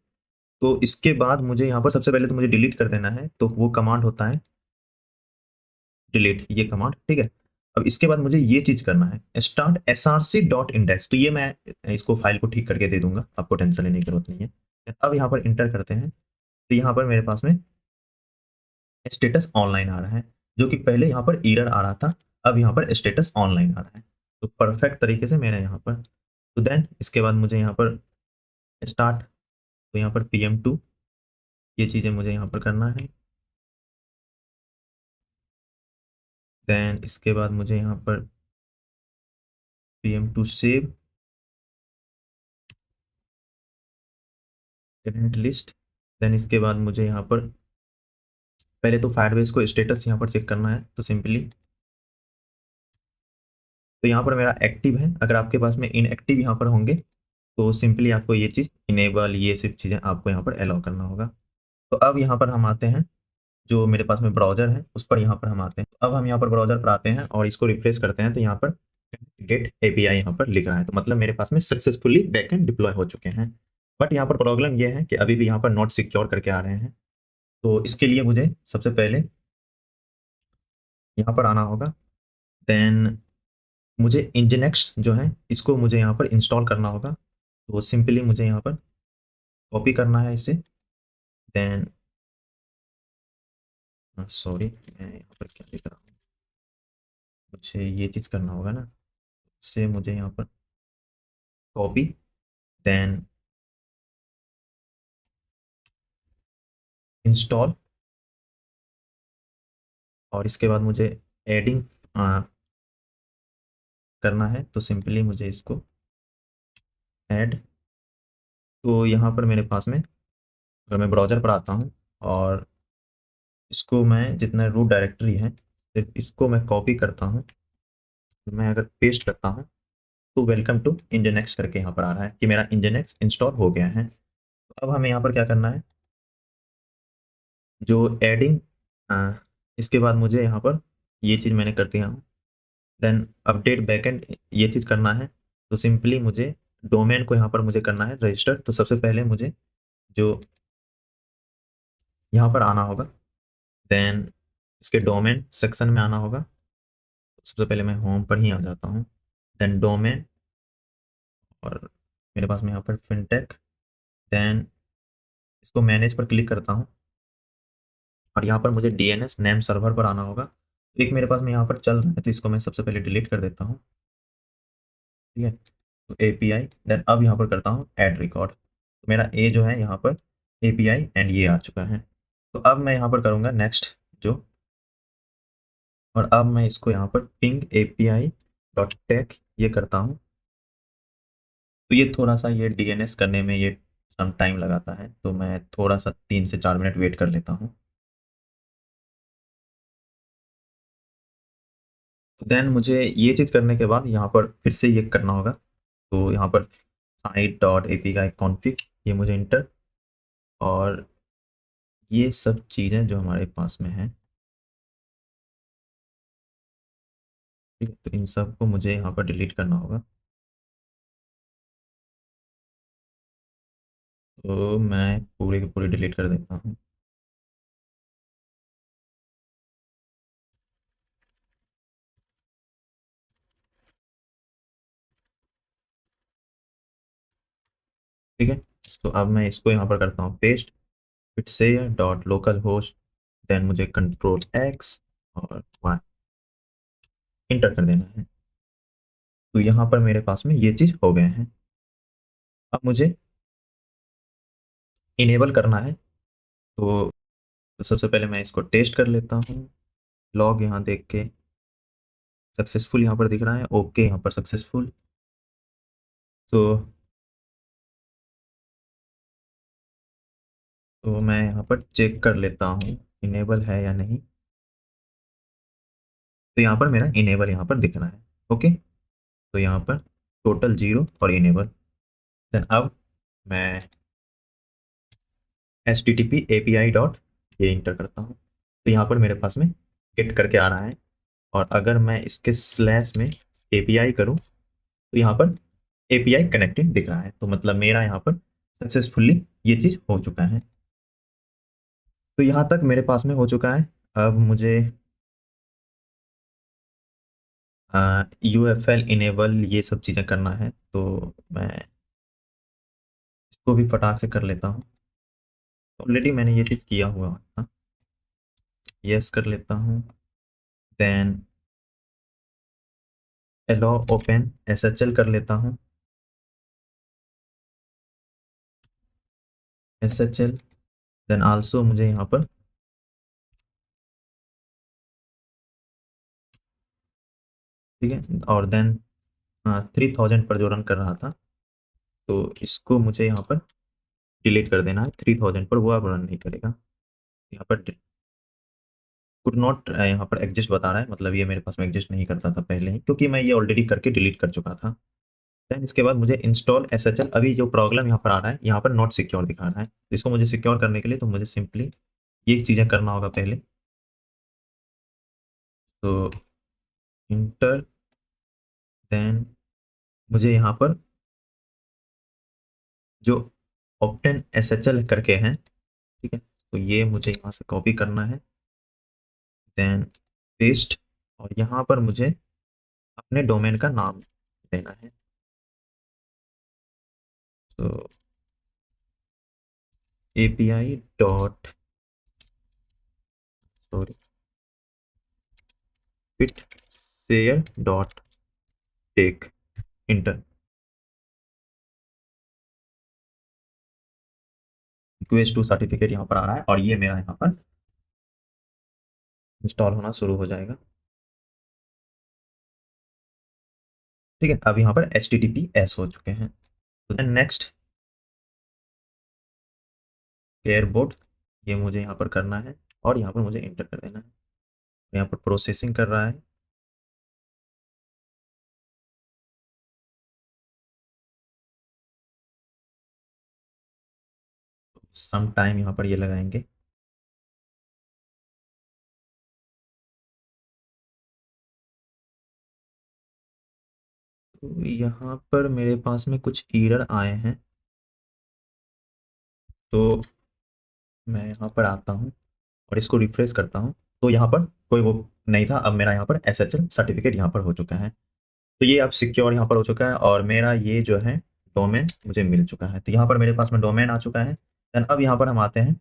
[SPEAKER 1] तो इसके बाद मुझे यहाँ पर सबसे पहले तो मुझे डिलीट कर देना है, तो वो कमांड होता है डिलीट, ये कमांड, ठीक है। अब इसके बाद मुझे ये चीज करना है स्टार्ट src.index, तो ये मैं इसको फाइल को ठीक करके दे दूंगा, आपको टेंशन लेने की जरूरत नहीं है। अब यहाँ पर इंटर करते हैं तो यहाँ पर मेरे पास में स्टेटस ऑनलाइन आ रहा है, जो कि पहले यहाँ पर एरर आ रहा था, अब यहाँ पर स्टेटस ऑनलाइन आ रहा है। तो परफेक्ट तरीके से मेरा यहाँ पर, तो देन इसके बाद मुझे यहाँ पर स्टार्ट, तो यहाँ पर PM2 ये चीज़ें मुझे यहाँ पर करना है। देन इसके बाद मुझे यहाँ पर PM2 save current list. Then इसके बाद मुझे यहाँ पर पहले तो फायरबेस को स्टेटस यहाँ पर चेक करना है, तो सिंपली, तो यहाँ पर मेरा एक्टिव है, अगर आपके पास में इनएक्टिव यहाँ पर होंगे तो सिंपली आपको ये चीज़ इनेबल, ये सब चीज़ें आपको यहाँ पर अलाउ करना होगा। तो अब यहाँ पर हम आते हैं, जो मेरे पास में ब्राउजर है उस पर यहाँ पर हम आते हैं। अब हम यहाँ पर ब्राउजर पर आते हैं और इसको रिफ्रेश करते हैं, तो यहाँ पर गेट एपीआई यहाँ पर लिख रहा है, तो मतलब मेरे पास में सक्सेसफुली बैकएंड डिप्लॉय हो चुके हैं। बट यहाँ पर प्रॉब्लम ये है कि अभी भी यहाँ पर नॉट सिक्योर करके आ रहे हैं। तो इसके लिए मुझे सबसे पहले यहाँ पर आना होगा। देन मुझे इंजीनेक्स जो है इसको मुझे यहाँ पर इंस्टॉल करना होगा। तो सिंपली मुझे यहाँ पर कॉपी करना है इसे। देन सॉरी, मैं यहाँ पर क्या लिख रहा हूँ, मुझे ये चीज़ करना होगा ना, इससे मुझे यहाँ पर कॉपी, देन इंस्टॉल, और इसके बाद मुझे एडिंग करना है। तो सिंपली मुझे इसको ऐड, तो यहाँ पर मेरे पास में अगर मैं ब्राउज़र पर आता हूँ और इसको मैं जितना रूट डायरेक्टरी है सिर्फ इसको मैं कॉपी करता हूँ, मैं अगर पेस्ट करता हूँ तो वेलकम टू इंजनएक्स करके यहाँ पर आ रहा है कि मेरा इंजनएक्स इंस्टॉल हो गया है। तो अब हमें यहाँ पर क्या करना है, जो एडिंग, इसके बाद मुझे यहाँ पर ये चीज़ मैंने कर दिया हूँ। देन अपडेट बैकएंड ये चीज़ करना है। तो सिंपली मुझे डोमेन को यहाँ पर मुझे करना है रजिस्टर। तो सबसे पहले मुझे जो यहाँ पर आना होगा, देन इसके डोमेन सेक्शन में आना होगा। सबसे पहले मैं होम पर ही आ जाता हूँ, देन डोमेन, और मेरे पास में यहाँ पर फिनटेक, देन इसको मैनेज पर क्लिक करता हूँ और यहाँ पर मुझे डीएनएस नेम सर्वर पर आना होगा। तो एक मेरे पास में यहाँ पर चल रहा है, तो इसको मैं सबसे पहले डिलीट कर देता हूँ। ठीक है, तो एपीआई, देन अब यहाँ पर करता हूँ ऐड रिकॉर्ड। तो मेरा ए जो है यहाँ पर एपीआई एंड ये आ चुका है। तो अब मैं यहाँ पर करूँगा नेक्स्ट जो, और अब मैं इसको यहाँ पर पिंग एपीआई डॉट टेक ये करता हूँ। तो ये थोड़ा सा ये डीएनएस करने में ये सम टाइम लगाता है, तो मैं थोड़ा सा 3 से 4 मिनट वेट कर लेता हूँ। तो देन मुझे ये चीज़ करने के बाद यहाँ पर फिर से ये करना होगा। तो यहाँ पर साइट डॉट ए पी का कॉन्फ़िग ये मुझे इंटर, और ये सब चीज़ें जो हमारे पास में हैं, ठीक है, तो इन सब को मुझे यहाँ पर डिलीट करना होगा। तो मैं पूरे की पूरी डिलीट कर देता हूँ। ठीक है, तो अब मैं इसको यहाँ पर करता हूँ पेस्ट, फिर से डॉट लोकल होस्ट, देन मुझे कंट्रोल एक्स और वाई इंटर कर देना है। तो यहाँ पर मेरे पास में ये चीज़ हो गए हैं। अब मुझे इनेबल करना है। तो सबसे पहले मैं इसको टेस्ट कर लेता हूँ। लॉग यहाँ देख के सक्सेसफुल यहाँ पर दिख रहा है, ओके यहाँ पर सक्सेसफुल। तो मैं यहाँ पर चेक कर लेता हूँ इनेबल है या नहीं। तो यहाँ पर मेरा इनेबल यहाँ पर दिख रहा है, ओके। तो यहाँ पर टोटल 0 और इनेबल। देन अब मैं http api डॉट ये इंटर करता हूँ। तो यहाँ पर मेरे पास में गेट करके आ रहा है, और अगर मैं इसके स्लैश में एपीआई करूँ तो यहाँ पर एपीआई कनेक्टेड दिख रहा है। तो मतलब मेरा यहाँ पर सक्सेसफुली ये चीज़ हो चुका है। तो यहाँ तक मेरे पास में हो चुका है। अब मुझे यूएफएल इनेबल ये सब चीज़ें करना है, तो मैं इसको भी फटाक से कर लेता हूँ। ऑलरेडी मैंने ये चीज़ किया हुआ था, यस कर लेता हूँ। देन एलो ओपन एसएचएल कर लेता हूँ, एसएचएल। देन आल्सो मुझे यहाँ पर, ठीक है, और देन 3000 पर जो रन कर रहा था, तो इसको मुझे यहाँ पर डिलीट कर देना है। 3000 पर वो अब रन नहीं करेगा। यहाँ पर कुड नॉट यहाँ पर एग्जिस्ट बता रहा है, मतलब ये मेरे पास में एग्जिस्ट नहीं करता था पहले ही, क्योंकि मैं ये ऑलरेडी करके डिलीट कर चुका था। देन इसके बाद मुझे इंस्टॉल एसएचएल, अभी जो प्रॉब्लम यहाँ पर आ रहा है, यहाँ पर नॉट सिक्योर दिखा रहा है। तो इसको मुझे सिक्योर करने के लिए तो मुझे सिंपली ये चीज़ें करना होगा पहले। तो इंटर देन मुझे यहाँ पर जो ऑप्टेन SHL करके हैं, ठीक है, तो ये मुझे यहाँ से कॉपी करना है, देन पेस्ट, और यहाँ पर मुझे अपने डोमेन का नाम देना है। तो API dot, sorry, pit share dot tech, enter, request to certificate यहाँ पर आ रहा है और ये मेरा यहाँ पर इंस्टॉल होना शुरू हो जाएगा। ठीक है, अब यहाँ पर HTTPS हो चुके हैं। तो नेक्स्ट केयर बोर्ड, ये मुझे यहाँ पर करना है और यहाँ पर मुझे इंटर कर देना है। यहाँ पर प्रोसेसिंग कर रहा है। सम टाइम यहाँ पर ये लगाएंगे। तो यहाँ पर मेरे पास में कुछ एरर आए हैं, तो मैं यहाँ पर आता हूँ और इसको रिफ्रेश करता हूँ, तो यहाँ पर कोई वो नहीं था। अब मेरा यहाँ पर SHL सर्टिफिकेट यहाँ पर हो चुका है। तो ये अब सिक्योर यहाँ पर हो चुका है और मेरा ये जो है डोमेन मुझे मिल चुका है। तो यहाँ पर मेरे पास में डोमेन आ चुका है। देन अब यहाँ पर हम आते हैं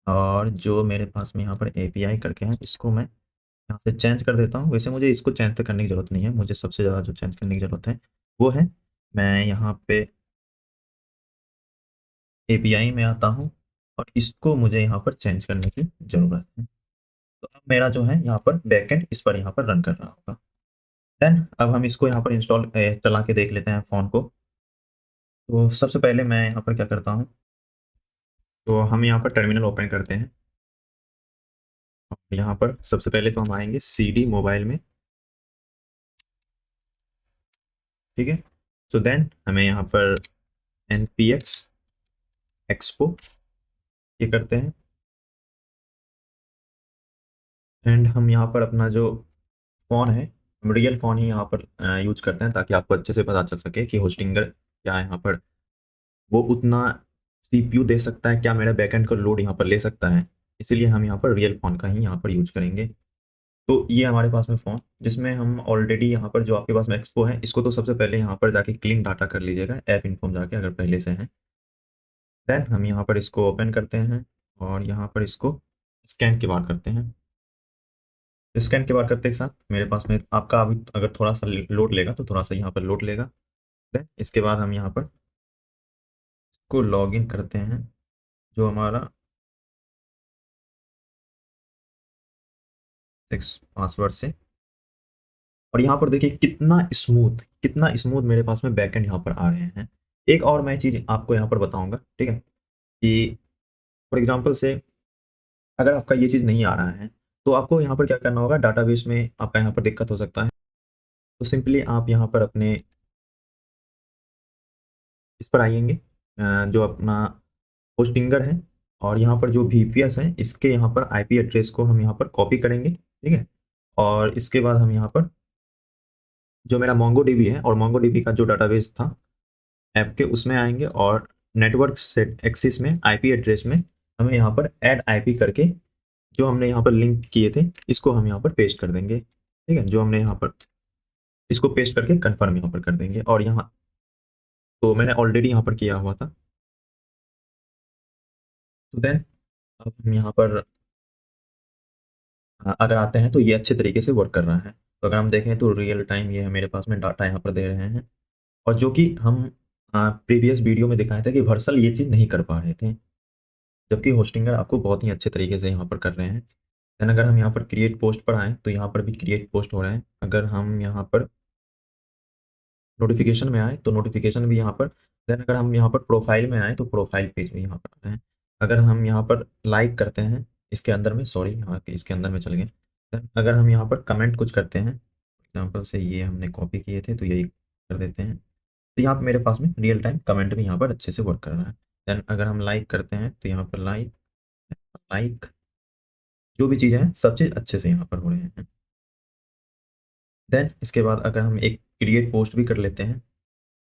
[SPEAKER 1] और जो मेरे पास में यहाँ पर API करके हैं, इसको मैं यहाँ से चेंज कर देता हूँ। वैसे मुझे इसको चेंज तो करने की ज़रूरत नहीं है, मुझे सबसे ज़्यादा जो चेंज करने की ज़रूरत है वो है, मैं यहाँ पे API में आता हूँ और इसको मुझे यहाँ पर चेंज करने की ज़रूरत है। तो अब मेरा जो है यहाँ पर बैकएंड इस पर यहाँ पर रन कर रहा होगा। देन अब हम इसको यहाँ पर इंस्टॉल चला के देख लेते हैं फ़ोन को। तो सबसे पहले मैं यहाँ पर क्या करता हूँ, तो हम यहाँ पर टर्मिनल ओपन करते हैं। यहाँ पर सबसे पहले तो हम आएंगे CD मोबाइल में, ठीक है। सो देन हमें यहाँ पर NPX एक्सपो ये करते हैं, एंड हम यहाँ पर अपना जो फ़ोन है, हम रियल फ़ोन ही यहाँ पर यूज करते हैं ताकि आपको अच्छे से पता चल सके कि होस्टिंगर क्या यहाँ पर वो उतना CPU दे सकता है, क्या मेरा बैकएंड का लोड यहाँ पर ले सकता है। इसीलिए हम यहाँ पर रियल फ़ोन का ही यहाँ पर यूज करेंगे। तो ये हमारे पास में फ़ोन, जिसमें हम ऑलरेडी यहाँ पर जो आपके पास में एक्सपो है, इसको तो सबसे पहले यहाँ पर जाके क्लीन डाटा कर लीजिएगा ऐप इन्फो में जाके, अगर पहले से है। देन हम यहाँ पर इसको ओपन करते हैं और यहाँ पर इसको स्कैन के बार करते हैं। स्कैन के बार करते के साथ मेरे पास में आपका अभी अगर थोड़ा सा लोड लेगा तो थोड़ा सा यहाँ पर लोड लेगा। देन इसके बाद हम यहाँ पर को लॉग इन करते हैं, जो हमारा पासवर्ड से, और यहाँ पर देखिए कितना स्मूथ मेरे पास में बैकएंड यहाँ पर आ रहे हैं। एक और मैं चीज़ आपको यहाँ पर बताऊंगा, ठीक है, कि फॉर एग्जांपल से अगर आपका ये चीज़ नहीं आ रहा है तो आपको यहाँ पर क्या करना होगा, डाटाबेस में आपका यहाँ पर दिक्कत हो सकता है। तो सिंपली आप यहाँ पर अपने इस पर आइएंगे, जो अपना होस्टिंगर है, और यहाँ पर जो VPS है इसके यहाँ पर IP एड्रेस को हम यहाँ पर कॉपी करेंगे, ठीक है। और इसके बाद हम यहाँ पर जो मेरा MongoDB है और MongoDB का जो डाटाबेस था ऐप के, उसमें आएंगे और नेटवर्क सेट एक्सिस में IP एड्रेस में हमें यहाँ पर ऐड IP करके जो हमने यहाँ पर लिंक किए थे इसको हम यहाँ पर पेस्ट कर देंगे, ठीक है। जो हमने यहाँ पर इसको पेस्ट करके कंफर्म यहाँ पर कर देंगे, और यहाँ तो मैंने ऑलरेडी यहाँ पर किया हुआ था। तो देन अब हम यहाँ पर अगर आते हैं तो ये अच्छे तरीके से वर्क कर रहा है। तो अगर हम देखें तो रियल टाइम ये मेरे पास में डाटा यहाँ पर दे रहे हैं, और जो कि हम प्रीवियस वीडियो में दिखाए थे कि वर्सल ये चीज़ नहीं कर पा रहे थे, जबकि होस्टिंगर आपको बहुत ही अच्छे तरीके से यहाँ पर कर रहे हैं। देन अगर हम यहाँ पर क्रिएट पोस्ट पर आएँ तो यहाँ पर भी क्रिएट पोस्ट हो रहे हैं। अगर हम यहाँ पर नोटिफिकेशन में आए तो नोटिफिकेशन भी यहाँ पर, देन अगर हम यहाँ पर प्रोफाइल में आए तो प्रोफाइल पेज भी यहाँ पर आते हैं। अगर हम यहाँ पर लाइक करते हैं इसके अंदर में, सॉरी यहाँ के इसके अंदर में चल गए, देन अगर हम यहाँ पर कमेंट कुछ करते हैं, एग्जाम्पल से ये हमने कॉपी किए थे तो यही कर देते हैं, तो यहाँ पर मेरे पास में रियल टाइम कमेंट भी यहाँ पर अच्छे से वर्क कर रहा है। देन अगर हम लाइक करते हैं तो यहाँ पर लाइक लाइक जो भी चीज़ें हैं सब चीज़ अच्छे से यहाँ पर हो रहे हैं। देन इसके बाद अगर हम एक क्रिएट पोस्ट भी कर लेते हैं,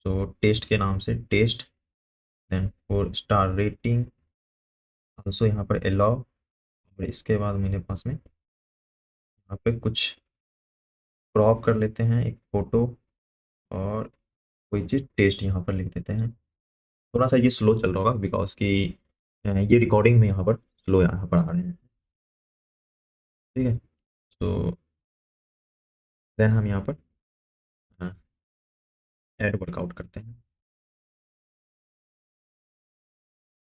[SPEAKER 1] तो टेस्ट के नाम से test, then 4 star rating, also यहाँ पर अलाउ, और इसके बाद मेरे पास में यहाँ पे कुछ क्रॉप कर लेते हैं एक फ़ोटो, और कोई चीज़ टेस्ट यहाँ पर लिख देते हैं। थोड़ा सा ये स्लो चल रहा होगा बिकॉज कि ये रिकॉर्डिंग में यहाँ पर स्लो यहाँ पर आ रहे हैं। ठीक है, तो देन हम यहाँ पर ऐड वर्कआउट करते हैं।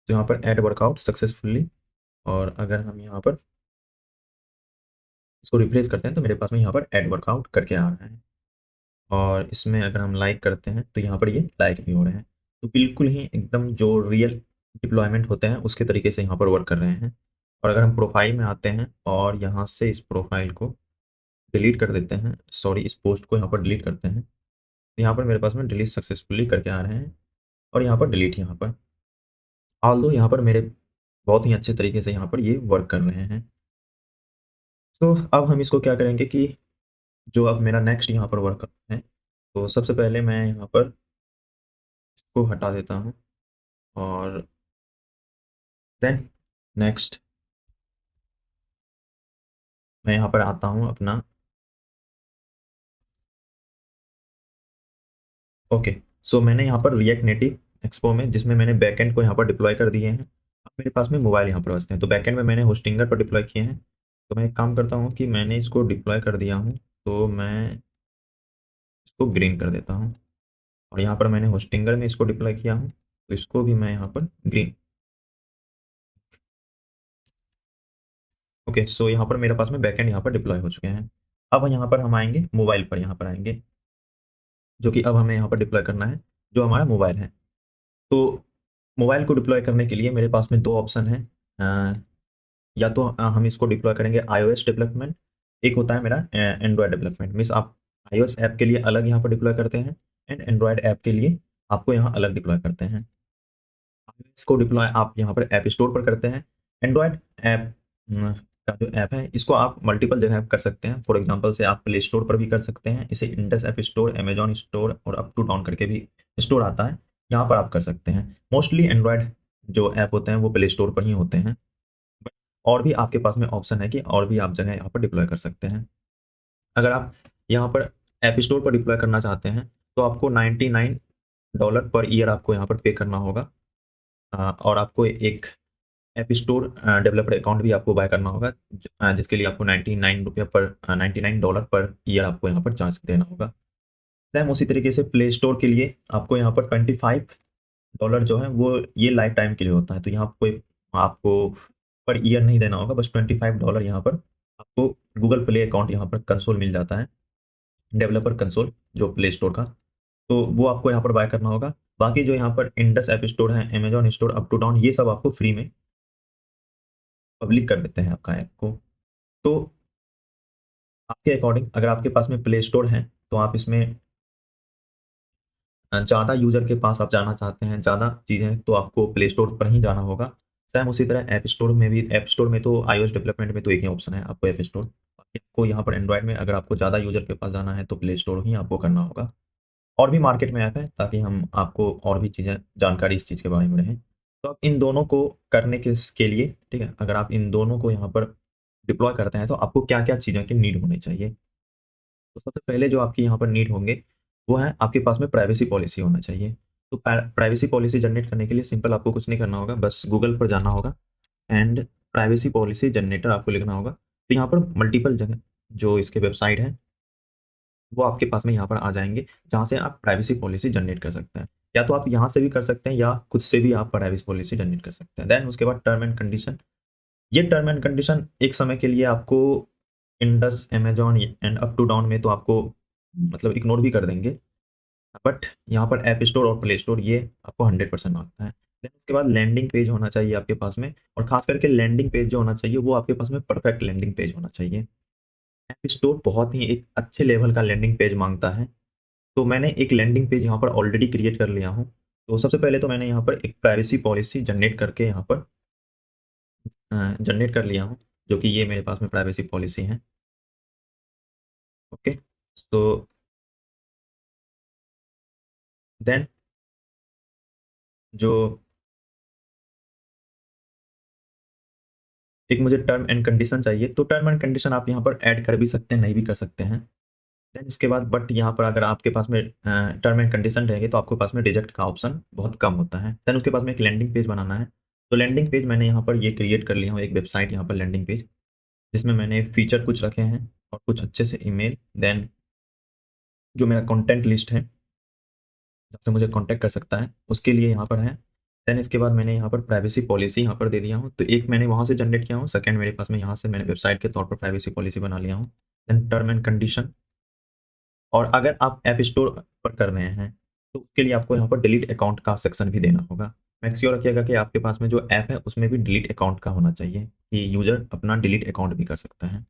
[SPEAKER 1] तो यहाँ पर ऐड वर्कआउट सक्सेसफुली, और अगर हम यहाँ पर इसको रिफ्रेश करते हैं तो मेरे पास में यहाँ पर ऐड वर्कआउट करके आ रहा है। और इसमें अगर हम लाइक करते हैं तो यहाँ पर ये लाइक भी हो रहे हैं। तो बिल्कुल ही एकदम जो रियल डिप्लॉयमेंट होते हैं उसके तरीके से यहाँ पर वर्क कर रहे हैं। और अगर हम प्रोफाइल में आते हैं और यहाँ से इस प्रोफाइल को डिलीट कर देते हैं, सॉरी इस पोस्ट को यहाँ पर डिलीट करते हैं, तो यहाँ पर मेरे पास में डिलीट सक्सेसफुली करके आ रहे हैं। और यहाँ पर डिलीट, यहाँ पर ऑल्दो यहाँ पर मेरे बहुत ही अच्छे तरीके से यहाँ पर ये वर्क कर रहे हैं। तो अब हम इसको क्या करेंगे कि जो अब मेरा नेक्स्ट यहाँ पर वर्क है, तो सबसे पहले मैं यहाँ पर इसको हटा देता हूँ, और देन नेक्स्ट मैं यहाँ पर आता हूँ अपना, ओके। सो मैंने यहाँ पर रिएक्ट नेटिव एक्सपो में, जिसमें मैंने बैकएंड को यहाँ पर डिप्लॉय कर दिए हैं, अब मेरे पास में मोबाइल यहाँ पर बचते हैं। तो बैकएंड में मैंने होस्टिंगर पर डिप्लॉय किए हैं। तो मैं एक काम करता हूँ कि मैंने इसको डिप्लॉय कर दिया हूँ, तो मैं इसको ग्रीन कर देता हूँ। और यहाँ पर मैंने होस्टिंगर में इसको डिप्लॉय किया हूँ, तो इसको भी मैं यहाँ पर ग्रीन, ओके। सो यहाँ पर मेरे पास में बैकएंड यहाँ पर डिप्लॉय हो चुके हैं। अब यहाँ पर हम आएंगे मोबाइल पर, यहाँ पर आएंगे, जो कि अब हमें यहाँ पर डिप्लॉय करना है जो हमारा मोबाइल है। तो मोबाइल को डिप्लॉय करने के लिए मेरे पास में दो ऑप्शन है। या तो हम इसको डिप्लॉय करेंगे iOS डेवलपमेंट, एक होता है मेरा एंड्रॉयड डेवलपमेंट। मीन्स आप iOS ऐप के लिए अलग यहाँ पर डिप्लॉय करते हैं, एंड एंड्रॉयड ऐप के लिए आपको यहाँ अलग डिप्लॉय करते हैं। इसको डिप्लॉय आप यहाँ पर ऐप स्टोर पर करते हैं। एंड्रॉयड ऐप का जो ऐप है इसको आप मल्टीपल जगह कर सकते हैं। फॉर एग्जांपल से आप प्ले स्टोर पर भी कर सकते हैं, इसे Indus app store, Amazon store और अप टू डाउन करके भी स्टोर आता है, यहाँ पर आप कर सकते हैं। मोस्टली एंड्रॉयड जो ऐप होते हैं वो प्ले स्टोर पर ही होते हैं, बट और भी आपके पास में ऑप्शन है कि और भी आप जगह यहाँ पर डिप्लॉय कर सकते हैं। अगर आप यहाँ पर ऐप स्टोर पर डिप्लॉय करना चाहते हैं तो आपको $99 पर ईयर आपको यहाँ पर पे करना होगा। और आपको एक ऐप स्टोर डेवलपर अकाउंट भी आपको बाय करना होगा, जिसके लिए आपको ₹99 पर $99 पर ईयर आपको यहाँ पर चार्ज देना होगा। सेम उसी तरीके से प्ले स्टोर के लिए आपको यहाँ पर $25 जो है वो ये लाइफ टाइम के लिए होता है। तो यहाँ कोई आपको पर ईयर नहीं देना होगा, बस $25 यहाँ पर आपको गूगल प्ले अकाउंट यहाँ पर कंसोल मिल जाता है, डेवलपर कंसोल जो प्ले स्टोर का, तो वो आपको यहाँ पर बाय करना होगा। बाकी जो यहाँ पर इंडस ऐप स्टोर है, Amazon store, Uptodown, ये सब आपको फ्री में पब्लिक कर देते हैं आपका ऐप को। तो आपके अकॉर्डिंग अगर आपके पास में प्ले स्टोर है तो आप इसमें ज़्यादा यूजर के पास आप जाना चाहते हैं, ज़्यादा चीज़ें, तो आपको प्ले स्टोर पर ही जाना होगा। सेम उसी तरह ऐप स्टोर में भी, ऐप स्टोर में तो iOS डेवलपमेंट में तो एक ही ऑप्शन है आपको ऐप स्टोर। आपको यहाँ पर एंड्रॉयड में अगर आपको ज़्यादा यूजर के पास जाना है तो प्ले स्टोर ही आपको करना होगा। और भी मार्केट में ऐप है, ताकि हम आपको और भी चीज़ें, जानकारी इस चीज़ के बारे में रहें। तो आप इन दोनों को करने के लिए, ठीक है, अगर आप इन दोनों को यहाँ पर डिप्लॉय करते हैं तो आपको क्या क्या चीज़ों की नीड होनी चाहिए। तो सबसे पहले जो आपके यहाँ पर नीड होंगे वो है आपके पास में प्राइवेसी पॉलिसी होना चाहिए। तो प्राइवेसी पॉलिसी जनरेट करने के लिए सिंपल आपको कुछ नहीं करना होगा, बस गूगल पर जाना होगा एंड प्राइवेसी पॉलिसी जनरेटर आपको लिखना होगा। तो यहाँ पर मल्टीपल जगह जो इसके वेबसाइट है वो आपके पास में यहाँ पर आ जाएंगे, जहाँ से आप प्राइवेसी पॉलिसी जनरेट कर सकते हैं। या तो आप यहाँ से भी कर सकते हैं या खुद से भी आप प्राइवेसी पॉलिसी जनरेट कर सकते हैं। देन उसके बाद टर्म एंड कंडीशन, ये टर्म एंड कंडीशन एक समय के लिए आपको Indus, Amazon and Uptodown में तो आपको मतलब इग्नोर भी कर देंगे, बट यहाँ पर ऐप स्टोर और प्ले स्टोर ये आपको 100% मांगता है। देन उसके बाद लैंडिंग पेज होना चाहिए आपके पास में, और खास करके लैंडिंग पेज जो होना चाहिए वो आपके पास में परफेक्ट लैंडिंग पेज होना चाहिए। ऐप स्टोर बहुत ही एक अच्छे लेवल का लैंडिंग पेज मांगता है। तो मैंने एक लैंडिंग पेज यहाँ पर ऑलरेडी क्रिएट कर लिया हूँ। तो सबसे पहले तो मैंने यहाँ पर एक प्राइवेसी पॉलिसी जनरेट करके यहाँ पर जनरेट कर लिया हूँ, जो कि ये मेरे पास में प्राइवेसी पॉलिसी है, ओके। तो देन जो एक मुझे टर्म एंड कंडीशन चाहिए, तो टर्म एंड कंडीशन आप यहाँ पर ऐड कर भी सकते हैं, नहीं भी कर सकते हैं। देन उसके बाद बट यहाँ पर अगर आपके पास में टर्म एंड कंडीशन रहेंगे तो आपके पास में रिजेक्ट का ऑप्शन बहुत कम होता है। देन उसके पास में एक लैंडिंग पेज बनाना है। तो लैंडिंग पेज मैंने यहाँ पर ये क्रिएट कर लिया हूँ, एक वेबसाइट यहाँ पर लैंडिंग पेज, जिसमें मैंने फीचर कुछ रखे हैं और कुछ अच्छे से ईमेल, देन जो मेरा कॉन्टेंट लिस्ट है जहाँ से मुझे कॉन्टैक्ट कर सकता है उसके लिए यहाँ पर है। देन इसके बाद मैंने यहाँ पर प्राइवेसी पॉलिसी यहाँ पर दे दिया हूँ, तो एक मैंने वहाँ से जनरेट किया हूँ, सेकंड मेरे पास में यहाँ से मैंने वेबसाइट के तौर पर प्राइवेसी पॉलिसी बना लिया हूँ। देन टर्म एंड कंडीशन, और अगर आप ऐप स्टोर पर कर रहे हैं तो उसके लिए आपको यहाँ पर डिलीट अकाउंट का सेक्शन भी देना होगा। मेक श्योर रखिएगा कि आपके पास में जो ऐप है उसमें भी डिलीट अकाउंट का होना चाहिए कि यूजर अपना डिलीट अकाउंट भी कर सकता है।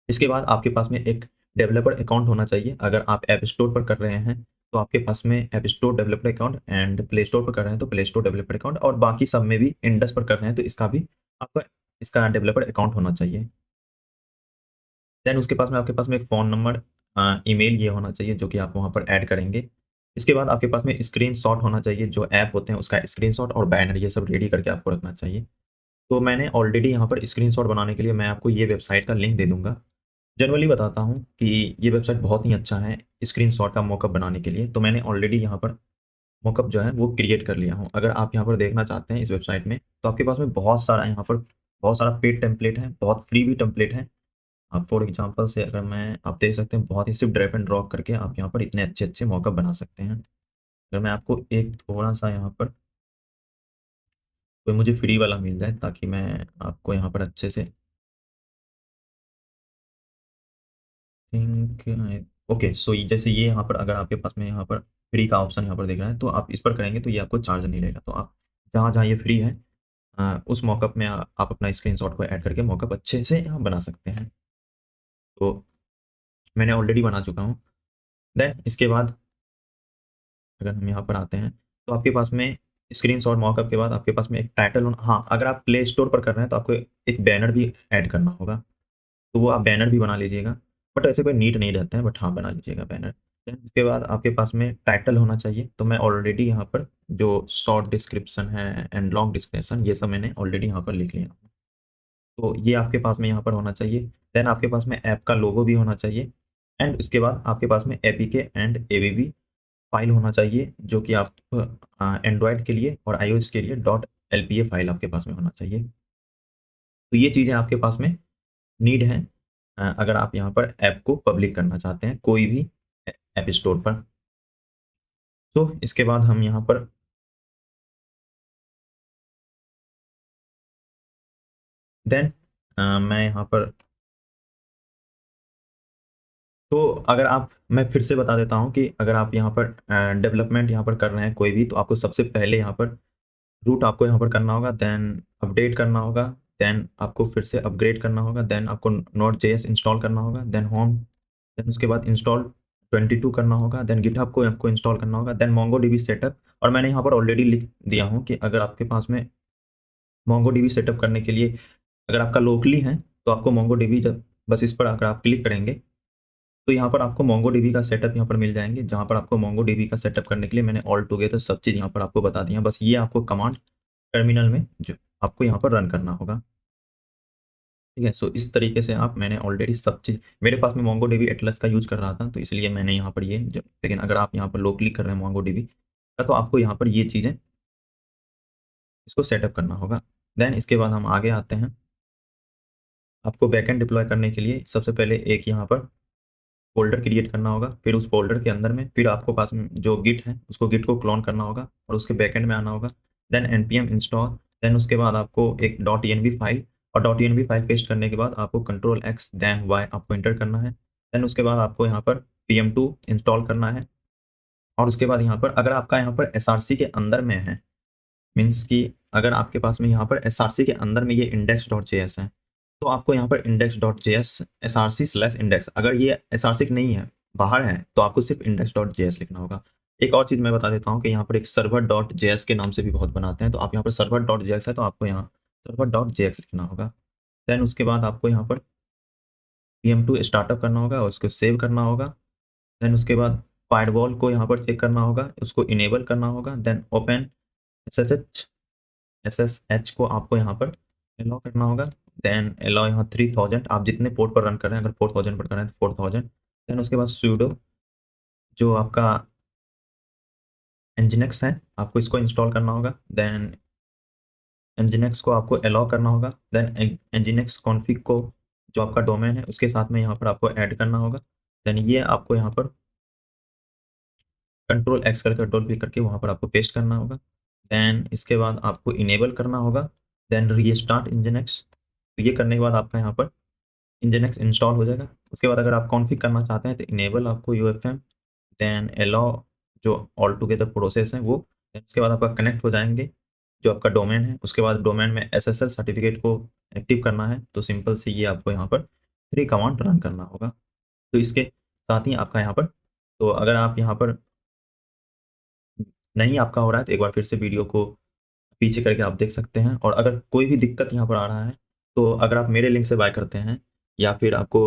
[SPEAKER 1] इसके बाद आपके पास में एक डेवलपर अकाउंट होना चाहिए। अगर आप ऐप स्टोर पर कर रहे हैं तो आपके पास में app store developer account, and play store पर कर रहे हैं तो प्ले स्टोर डेवलपर अकाउंट, और बाकी सब में भी इंडस पर कर रहे हैं तो इसका भी आपका इसका डेवलपर अकाउंट होना चाहिए। देन उसके पास में आपके पास में एक फ़ोन नंबर, ईमेल ये होना चाहिए जो कि आप वहाँ पर ऐड करेंगे। इसके बाद आपके पास में स्क्रीनशॉट होना चाहिए, जो ऐप होते हैं उसका स्क्रीनशॉट और बैनर ये सब रेडी करके आपको रखना चाहिए। तो मैंने ऑलरेडी यहाँ पर स्क्रीनशॉट बनाने के लिए मैं आपको ये वेबसाइट का लिंक दे दूँगा। जनरली बताता हूँ कि ये वेबसाइट बहुत ही अच्छा है स्क्रीनशॉट का मॉकअप बनाने के लिए, तो मैंने ऑलरेडी यहाँ पर मॉकअप जो है वो क्रिएट कर लिया हूँ। अगर आप यहाँ पर देखना चाहते हैं इस वेबसाइट में तो आपके पास में बहुत सारा यहाँ पर बहुत सारा पेड टेम्पलेट है, बहुत फ्री भी टेम्पलेट है। आप फॉर एग्जांपल से अगर मैं आप देख सकते हैं बहुत ही सिर्फ ड्रैग एंड ड्रॉप करके आप यहाँ पर इतने अच्छे-अच्छे मॉकअप बना सकते हैं। अगर मैं आपको एक थोड़ा-सा यहाँ पर कोई मुझे फ्री वाला मिल जाए ताकि मैं आपको यहाँ पर अच्छे से थिंक ओके, सो जैसे ये यहाँ पर अगर आपके पास में यहाँ पर फ्री का ऑप्शन यहाँ पर दिख रहा है तो आप इस पर करेंगे तो ये आपको चार्ज नहीं लेगा। तो आप जहाँ-जहाँ ये फ्री है उस मॉकअप में आप अपना स्क्रीनशॉट को ऐड करके मॉकअप अच्छे से यहाँ बना सकते हैं। तो मैंने ऑलरेडी बना चुका हूँ। देन इसके बाद अगर हम यहाँ पर आते हैं तो आपके पास में स्क्रीनशॉट मॉकअप के बाद आपके पास में एक टाइटल होना, हाँ, अगर आप प्ले स्टोर पर कर रहे हैं तो आपको एक बैनर भी ऐड करना होगा, तो वो आप बैनर भी बना लीजिएगा। बट ऐसे कोई नीड नहीं रहता है, बट हाँ, बना लीजिएगा बैनर। देन उसके बाद आपके पास में टाइटल होना चाहिए, तो मैं ऑलरेडी यहाँ पर जो शॉर्ट डिस्क्रिप्शन है एंड लॉन्ग डिस्क्रिप्शन ये सब मैंने ऑलरेडी यहाँ पर लिख लिया। तो ये आपके पास में यहाँ पर होना चाहिए। देन आपके पास में ऐप का लोगो भी होना चाहिए, एंड उसके बाद आपके पास में एपीके एंड एबीबी फाइल होना चाहिए जो कि आप एंड्रॉयड के लिए और आईओएस के लिए डॉट एलपीए फाइल आपके पास में होना चाहिए। तो ये चीज़ें आपके पास में नीड है अगर आप यहाँ पर ऐप को पब्लिक करना चाहते हैं कोई भी ऐप स्टोर पर। तो इसके बाद हम यहाँ पर देन मैं यहाँ पर तो अगर आप मैं फिर से बता देता हूँ कि अगर आप यहाँ पर डेवलपमेंट यहाँ पर कर रहे हैं कोई भी, तो आपको सबसे पहले यहाँ पर रूट आपको यहाँ पर करना होगा, देन अपडेट करना होगा, देन आपको फिर से अपग्रेड करना होगा, देन आपको नोड जेएस इंस्टॉल करना होगा, देन होम, देन उसके बाद इंस्टॉल 22 करना होगा, देन गिटहब को आपको इंस्टॉल करना होगा, देन मोंगोडीबी सेटअप। और मैंने यहाँ पर ऑलरेडी लिख दिया हूँ कि अगर आपके पास में मोंगोडीबी सेटअप करने के लिए अगर आपका लोकली है तो आपको मोंगोडीबी जब बस इस पर अगर आप क्लिक करेंगे तो यहाँ पर आपको मोंगोडीबी का सेटअप यहाँ पर मिल जाएंगे, जहाँ पर आपको मोंगोडीबी का सेटअप करने के लिए मैंने ऑल टुगेदर सब चीज़ यहाँ पर आपको बता दी है। बस ये आपको कमांड टर्मिनल में जो आपको यहाँ पर रन करना होगा। ठीक है, सो इस तरीके से आप मैंने ऑलरेडी सब चीज़ मेरे पास में मोंगोडीबी एटलस का यूज़ कर रहा था तो इसलिए मैंने यहाँ पर ये लेकिन अगर आप यहाँ पर लोकली कर रहे हैं मोंगोडीबी का तो आपको यहाँ पर ये चीज़ें इसको सेटअप करना होगा। देन इसके बाद हम आगे आते हैं। आपको बैकएंड डिप्लॉय करने के लिए सबसे पहले एक यहाँ पर फ़ोल्डर क्रिएट करना होगा, फिर उस फ़ोल्डर के अंदर में फिर आपको पास में जो गिट है उसको गिट को क्लोन करना होगा और उसके बैकएंड में आना होगा। देन npm इंस्टॉल, देन उसके बाद आपको एक .env फाइल और .env फाइल पेस्ट करने के बाद आपको कंट्रोल x देन y आपको एंटर करना है। देन उसके बाद आपको यहाँ पर pm2 इंस्टॉल करना है और उसके बाद यहाँ पर अगर आपका यहाँ पर src के अंदर में है, मीन्स कि अगर आपके पास में यहाँ पर src के अंदर में ये index.js है तो आपको यहाँ पर index.js src/index, अगर ये src नहीं है बाहर है तो आपको सिर्फ index.js लिखना होगा। एक और चीज़ मैं बता देता हूँ कि यहाँ पर एक server.js के नाम से भी बहुत बनाते हैं, तो आप यहाँ पर server.js है तो आपको यहाँ server.js लिखना होगा। देन उसके बाद आपको यहाँ पर PM2 स्टार्टअप करना होगा और उसको सेव करना होगा। देन उसके बाद फायरवॉल को यहाँ पर चेक करना होगा, उसको इनेबल करना होगा। देन ओपन SSH को आपको यहाँ पर अलाउ करना होगा। देन अलाउ यहाँ 3000, आप जितने पोर्ट पर रन कर रहे हैं, अगर 4000 पर कर रहे हैं तो 4000। देन उसके बाद sudo जो आपका nginx है, आपको इसको इंस्टॉल करना होगा। देन nginx को आपको अलाउ करना होगा। देन nginx config को जो आपका डोमेन है उसके साथ में यहाँ पर आपको ऐड करना होगा। देन ये आपको यहाँ पर कंट्रोल एक्स करके कंट्रोल भी करके वहाँ पर आपको पेस्ट करना होगा। देन इसके बाद आपको इनेबल करना होगा। देन रीस्टार्ट nginx, तो ये करने के बाद आपका यहाँ पर nginx इंस्टॉल हो जाएगा। उसके बाद अगर आप कॉन्फ़िग करना चाहते हैं तो इनेबल आपको UFM, देन अलाउ जो ऑल टुगेदर प्रोसेस है वो। उसके बाद आपका कनेक्ट हो जाएंगे जो आपका डोमेन है। उसके बाद डोमेन में SSL सर्टिफिकेट को एक्टिव करना है, तो सिंपल सी ये आपको यहाँ पर 3 कमांड रन करना होगा। तो इसके साथ ही आपका यहाँ पर, तो अगर आप यहाँ पर नहीं आपका हो रहा है तो एक बार फिर से वीडियो को पीछे करके आप देख सकते हैं। और अगर कोई भी दिक्कत यहाँ पर आ रहा है तो अगर आप मेरे लिंक से बाय करते हैं या फिर आपको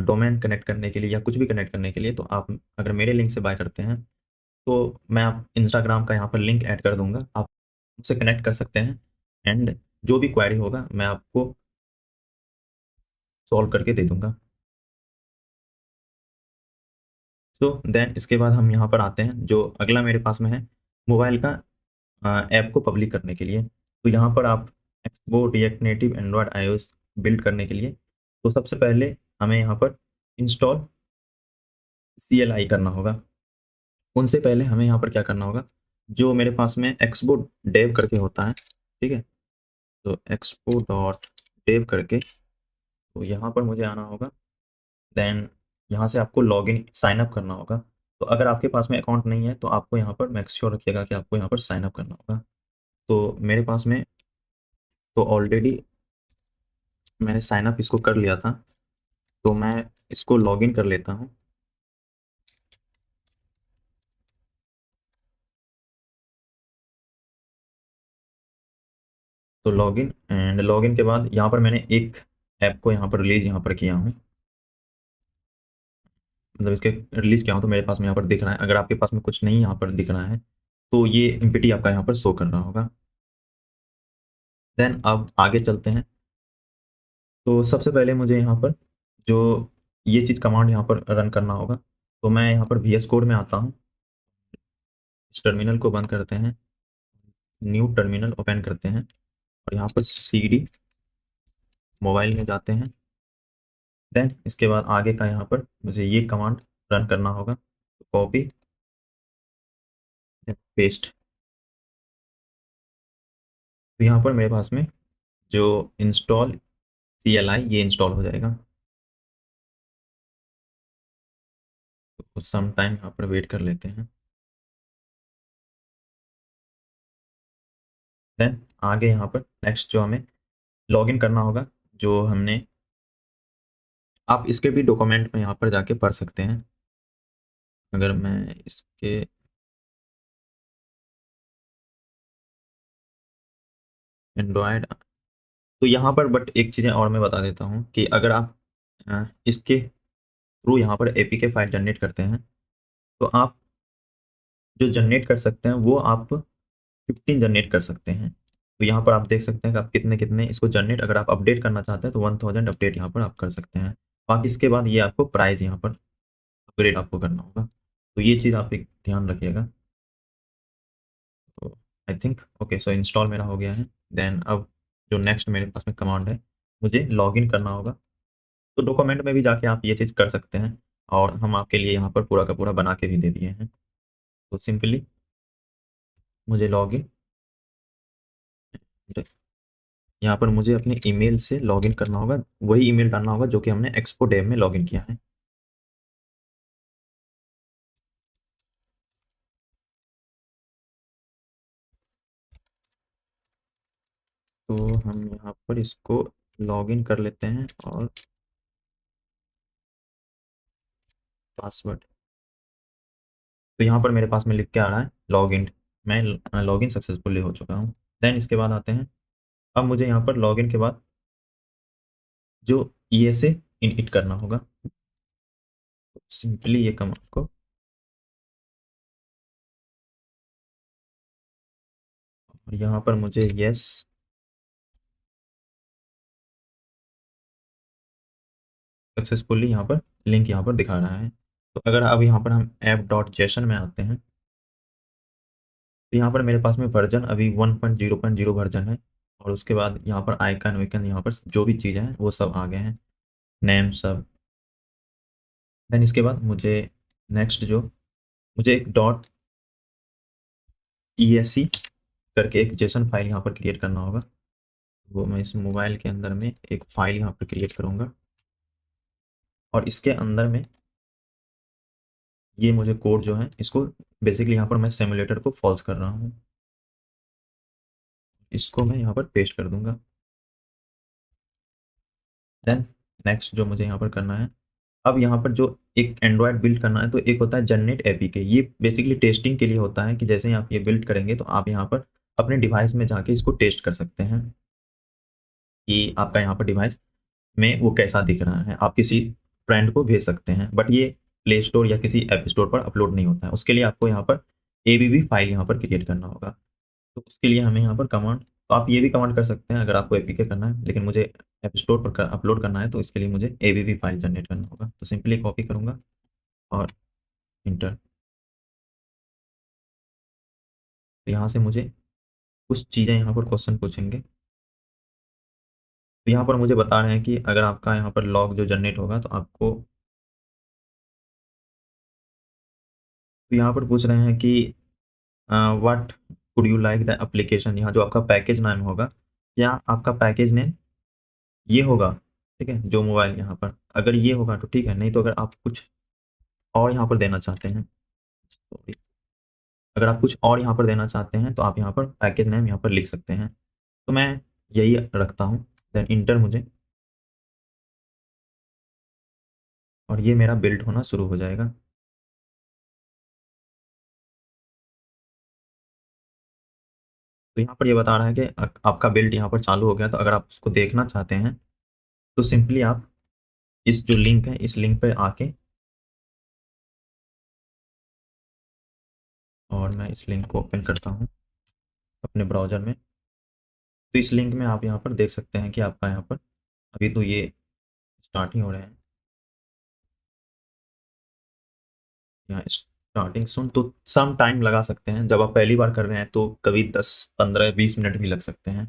[SPEAKER 1] डोमेन कनेक्ट करने के लिए या कुछ भी कनेक्ट करने के लिए, तो आप अगर मेरे लिंक से बाय करते हैं तो मैं आप इंस्टाग्राम का यहाँ पर लिंक ऐड कर दूंगा, आप उससे कनेक्ट कर सकते हैं। एंड जो भी क्वेरी होगा मैं आपको सॉल्व करके दे दूंगा। तो देन इसके बाद हम यहाँ पर आते हैं, जो अगला मेरे पास में है मोबाइल का ऐप को पब्लिक करने के लिए। तो यहाँ पर आप expo react native Android iOS build करने के लिए, तो सबसे पहले हमें यहाँ पर इंस्टॉल CLI करना होगा। उनसे पहले हमें यहाँ पर क्या करना होगा, जो मेरे पास में एक्सपो डेव करके होता है, ठीक है, तो एक्सपो डॉट डेव करके, तो यहाँ पर मुझे आना होगा। देन यहाँ से आपको लॉगिन साइन अप करना होगा। तो अगर आपके पास में अकाउंट नहीं है तो आपको यहाँ पर मेक श्योर रखिएगा कि आपको यहाँ पर साइन अप करना होगा। तो मेरे पास में तो ऑलरेडी मैंने साइन अप इसको कर लिया था, तो मैं इसको लॉगिन कर लेता हूँ। तो लॉगिन के बाद यहाँ पर मैंने एक ऐप को यहाँ पर रिलीज यहाँ पर किया हूँ, मतलब इसके रिलीज किया हूँ, तो मेरे पास में यहाँ पर दिख रहा है। अगर आपके पास में कुछ नहीं यहाँ पर दिख रहा है तो ये एमपीटी आपका यहाँ पर शो कर रहा होगा। देन अब आगे चलते हैं। तो सबसे पहले मुझे यहाँ पर जो ये चीज़ कमांड यहाँ पर रन करना होगा, तो मैं यहाँ पर VS कोड में आता हूँ। इस टर्मिनल को बंद करते हैं, न्यू टर्मिनल ओपन करते हैं और यहाँ पर CD मोबाइल में जाते हैं। देन इसके बाद आगे का यहाँ पर मुझे ये कमांड रन करना होगा, कॉपी पेस्ट। तो यहाँ पर मेरे पास में जो इंस्टॉल CLI ये इंस्टॉल हो जाएगा। तो कुछ सम टाइम यहाँ पर वेट कर लेते हैं। देन आगे यहाँ पर नेक्स्ट जो हमें लॉगिन करना होगा, जो हमने, आप इसके भी डॉक्यूमेंट में यहाँ पर जाके पढ़ सकते हैं। अगर मैं इसके एंड्रॉयड, तो यहाँ पर बट एक चीज़ें और मैं बता देता हूँ कि अगर आप इसके थ्रू यहाँ पर APK फाइल जनरेट करते हैं तो आप जो जनरेट कर सकते हैं वो आप 15 जनरेट कर सकते हैं। तो यहाँ पर आप देख सकते हैं कि आप कितने कितने इसको जनरेट, अगर आप अपडेट करना चाहते हैं तो 1000 अपडेट यहाँ पर आप कर सकते हैं। बाकी इसके बाद ये आपको प्राइस यहाँ पर अपग्रेड आपको करना होगा, तो ये चीज़ आप एक ध्यान रखिएगा। तो I think okay, so install मेरा हो गया है। देन अब जो नेक्स्ट मेरे पास में कमांड है, मुझे लॉगिन करना होगा। तो डॉक्यूमेंट में भी जाके आप ये चीज़ कर सकते हैं और हम आपके लिए यहाँ पर पूरा का पूरा बना के भी दे दिए हैं। तो सिंपली मुझे लॉगिन, यहाँ पर मुझे अपने ईमेल से लॉगिन करना होगा, वही ईमेल डालना होगा जो कि हमने एक्सपो डेव में लॉगिन किया है। तो हम यहाँ पर इसको लॉगिन कर लेते हैं और पासवर्ड, तो यहाँ पर मेरे पास में लिख के आ रहा है लॉगिन, मैं लॉगिन सक्सेसफुली हो चुका हूँ। देन इसके बाद आते हैं, अब मुझे यहाँ पर लॉगिन के बाद जो ESA इनिट करना होगा। सिंपली ये कमांड को और यहाँ पर मुझे यस सक्सेसफुली यहाँ पर लिंक यहाँ पर दिखा रहा है। तो अगर अब यहाँ पर हम app.json में आते हैं तो यहाँ पर मेरे पास में वर्जन अभी 1.0.0 वर्जन है और उसके बाद यहाँ पर आइकन वाइकन यहाँ पर जो भी चीज़ें हैं वो सब आ गए हैं, नेम सब। देन इसके बाद मुझे नेक्स्ट जो मुझे एक .esc करके एक जेसन फाइल यहाँ पर क्रिएट करना होगा। वो मैं इस मोबाइल के अंदर में एक फाइल यहाँ पर क्रिएट करूँगा और इसके अंदर में ये मुझे कोड जो है इसको बेसिकली यहाँ पर मैं सिमुलेटर को फॉल्स कर रहा हूँ, इसको मैं यहाँ पर पेस्ट कर दूंगा। देन नेक्स्ट जो मुझे यहाँ पर करना है, अब यहाँ पर जो एक एंड्रॉयड बिल्ड करना है तो एक होता है जनरेट एपीके। ये बेसिकली टेस्टिंग के लिए होता है कि जैसे ही आप ये बिल्ड करेंगे तो आप यहाँ पर अपने डिवाइस में जाके इसको टेस्ट कर सकते हैं कि आपका यहाँ पर डिवाइस में वो कैसा दिख रहा है। आप किसी फ्रेंड को भेज सकते हैं बट ये प्ले स्टोर या किसी ऐप स्टोर पर अपलोड नहीं होता है। उसके लिए आपको यहाँ पर एबीवी फाइल यहाँ पर क्रिएट करना होगा। तो उसके लिए हमें यहाँ पर कमांड, तो आप ये भी कमांड कर सकते हैं अगर आपको एपीके करना है, लेकिन मुझे ऐप स्टोर पर अपलोड करना है तो इसके लिए मुझे एबीवी फाइल जनरेट करना होगा। तो सिंपली कॉपी करूँगा और इंटर। तो यहाँ से मुझे कुछ चीज़ें यहाँ पर क्वेश्चन पूछेंगे। तो यहाँ पर मुझे बता रहे हैं कि अगर आपका यहाँ पर लॉग जो जनरेट होगा तो आपको, तो यहाँ पर पूछ रहे हैं कि what would you like the application. यहाँ जो आपका पैकेज नाम होगा, क्या आपका पैकेज नेम ये होगा, ठीक है, जो मोबाइल यहाँ पर अगर ये होगा तो ठीक है, नहीं तो अगर आप कुछ और यहाँ पर देना चाहते हैं, sorry, अगर आप कुछ और यहाँ पर देना चाहते हैं तो आप यहाँ पर पैकेज नेम यहाँ पर लिख सकते हैं। तो मैं यही रखता हूँ, देन इंटर मुझे, और ये मेरा बिल्ड होना शुरू हो जाएगा। तो यहाँ पर ये बता रहा है कि आपका बिल्ड यहाँ पर चालू हो गया। तो अगर आप उसको देखना चाहते हैं तो सिंपली आप इस जो लिंक है इस लिंक पर आके, और मैं इस लिंक को ओपन करता हूँ अपने ब्राउज़र में। तो इस लिंक में आप यहाँ पर देख सकते हैं कि आपका यहाँ पर अभी तो ये स्टार्ट ही हो रहे हैं, यहाँ स्टार्टिंग सुन, तो सम टाइम लगा सकते हैं। जब आप पहली बार कर रहे हैं तो कभी 10 15 20 मिनट भी लग सकते हैं।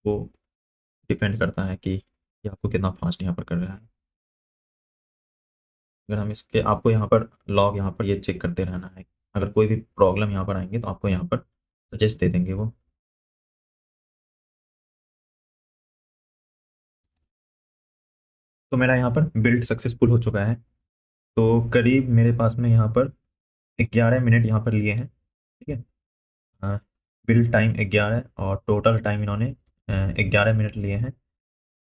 [SPEAKER 1] वो डिपेंड करता है कि ये आपको कितना फास्ट यहाँ पर कर रहा है। अगर हम इसके, आपको यहाँ पर लॉग यहाँ पर ये चेक करते रहना है। अगर कोई भी प्रॉब्लम यहाँ पर आएंगे तो आपको यहाँ पर सजेस्ट दे देंगे वो। तो मेरा यहाँ पर बिल्ड सक्सेसफुल हो चुका है। तो करीब मेरे पास में यहाँ पर 11 मिनट यहाँ पर लिए हैं, ठीक है। बिल्ड टाइम 11 और टोटल टाइम इन्होंने 11 मिनट लिए हैं।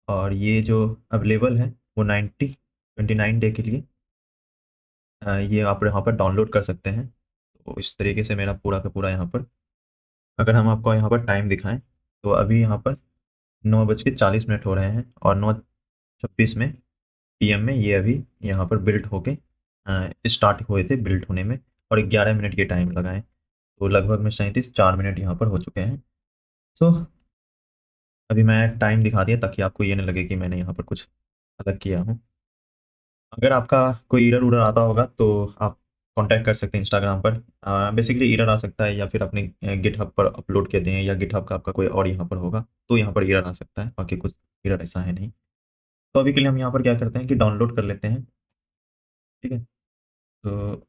[SPEAKER 1] और ये जो अवेलेबल है वो 29 डे के लिए ये आप यहाँ पर डाउनलोड कर सकते हैं। तो इस तरीके से मेरा पूरा का पूरा यहाँ पर, अगर हम आपको यहाँ पर टाइम दिखाएं तो अभी यहाँ पर 9:40 हो रहे हैं और 9:26 में पीएम में ये अभी यहाँ पर बिल्ड होके स्टार्ट हुए थे बिल्ड होने में, और 11 मिनट के टाइम लगाए। तो लगभग में 37 4 मिनट यहाँ पर हो चुके हैं। सो अभी मैं टाइम दिखा दिया ताकि आपको ये नहीं लगे कि मैंने यहाँ पर कुछ अलग किया हूँ। अगर आपका कोई एरर उरर आता होगा तो आप कांटेक्ट कर सकते हैं इंस्टाग्राम पर। बेसिकली एरर आ सकता है या फिर अपने गिटहब पर अपलोड किए हैं या गिटहब का आपका कोई और यहाँ पर होगा तो यहाँ पर एरर आ सकता है, बाकी कुछ एरर ऐसा है नहीं। तो अभी के लिए हम यहाँ पर क्या करते हैं कि डाउनलोड कर लेते हैं, ठीक है। तो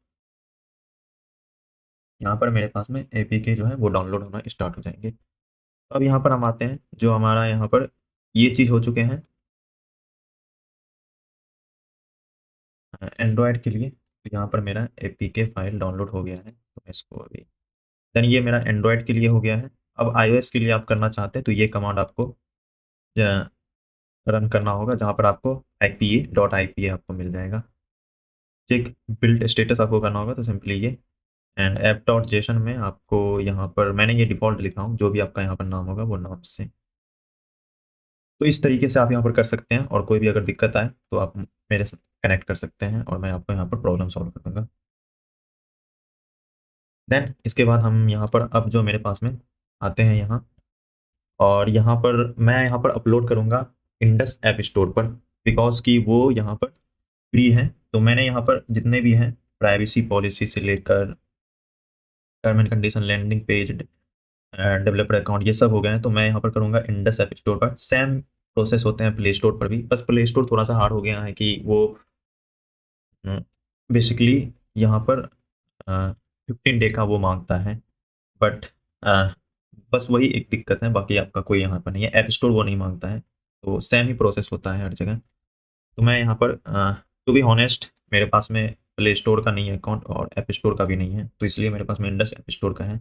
[SPEAKER 1] यहाँ पर मेरे पास में एपीके जो है वो डाउनलोड होना स्टार्ट हो जाएंगे। तो अब यहाँ पर हम आते हैं, जो हमारा यहाँ पर ये चीज़ हो चुके हैं एंड्रॉयड के लिए। तो यहाँ पर मेरा एपीके फाइल डाउनलोड हो गया है, तो मैं इसको अभी, देन ये मेरा एंड्रॉयड के लिए हो गया है। अब आईओएस के लिए आप करना चाहते हैं तो ये कमांड आपको रन करना होगा, जहाँ पर आपको ipa.ipa आपको मिल जाएगा। चेक बिल्ड स्टेटस आपको करना होगा तो सिंपली ये, एंड app.json में आपको यहाँ पर मैंने ये डिफ़ॉल्ट लिखा हूँ, जो भी आपका यहाँ पर नाम होगा वो नाम से तो इस तरीके से आप यहाँ पर कर सकते हैं, और कोई भी अगर दिक्कत आए तो आप मेरे से कनेक्ट कर सकते हैं और मैं आपको यहाँ पर प्रॉब्लम सॉल्व कर दूँगा। देन इसके बाद हम यहाँ पर अब जो मेरे पास में आते हैं यहाँ, और यहाँ पर मैं यहाँ पर अपलोड करूँगा इंडस ऐप स्टोर पर, बिकॉज़ कि वो यहाँ पर फ्री है। तो मैंने यहाँ पर जितने भी हैं प्राइवेसी पॉलिसी से लेकर term and condition, landing page, developer account, ये सब हो गए हैं। तो मैं यहाँ पर करूँगा इंडस ऐप स्टोर पर। सेम प्रोसेस होते हैं प्ले स्टोर पर भी, बस प्ले स्टोर थोड़ा सा हार्ड हो गया है कि वो बेसिकली यहाँ पर 15 डे का वो मांगता है। बट बस वही एक दिक्कत है, बाकी आपका कोई यहाँ पर नहीं है। ऐप स्टोर वो नहीं मांगता है, तो सेम ही प्रोसेस होता है हर जगह। तो मैं यहाँ पर टू बी ऑनेस्ट मेरे पास में प्ले स्टोर का नहीं है अकाउंट, और ऐप स्टोर का भी नहीं है, तो इसलिए मेरे पास में इंडस ऐप स्टोर का है।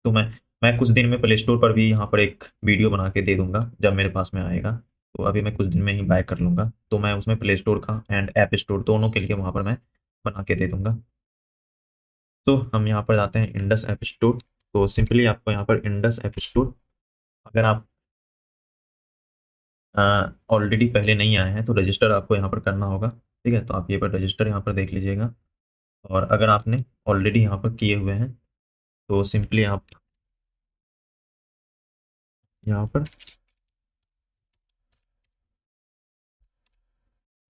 [SPEAKER 1] तो मैं कुछ दिन में प्ले स्टोर पर भी यहाँ पर एक वीडियो बना के दे दूंगा जब मेरे पास में आएगा। तो अभी मैं कुछ दिन में ही बाय कर लूँगा, तो मैं उसमें प्ले स्टोर का एंड ऐप स्टोर दोनों के लिए वहाँ पर मैं बना के दे दूंगा। तो हम यहाँ पर आते हैं इंडस ऐप स्टोर। तो सिंपली आपको यहाँ पर इंडस ऐप स्टोर, अगर आप ऑलरेडी पहले नहीं आए हैं तो रजिस्टर आपको यहाँ पर करना होगा। ठीक है, तो आप ये पर रजिस्टर यहाँ पर देख लीजिएगा, और अगर आपने ऑलरेडी यहाँ पर किए हुए हैं तो सिंपली आप यहाँ पर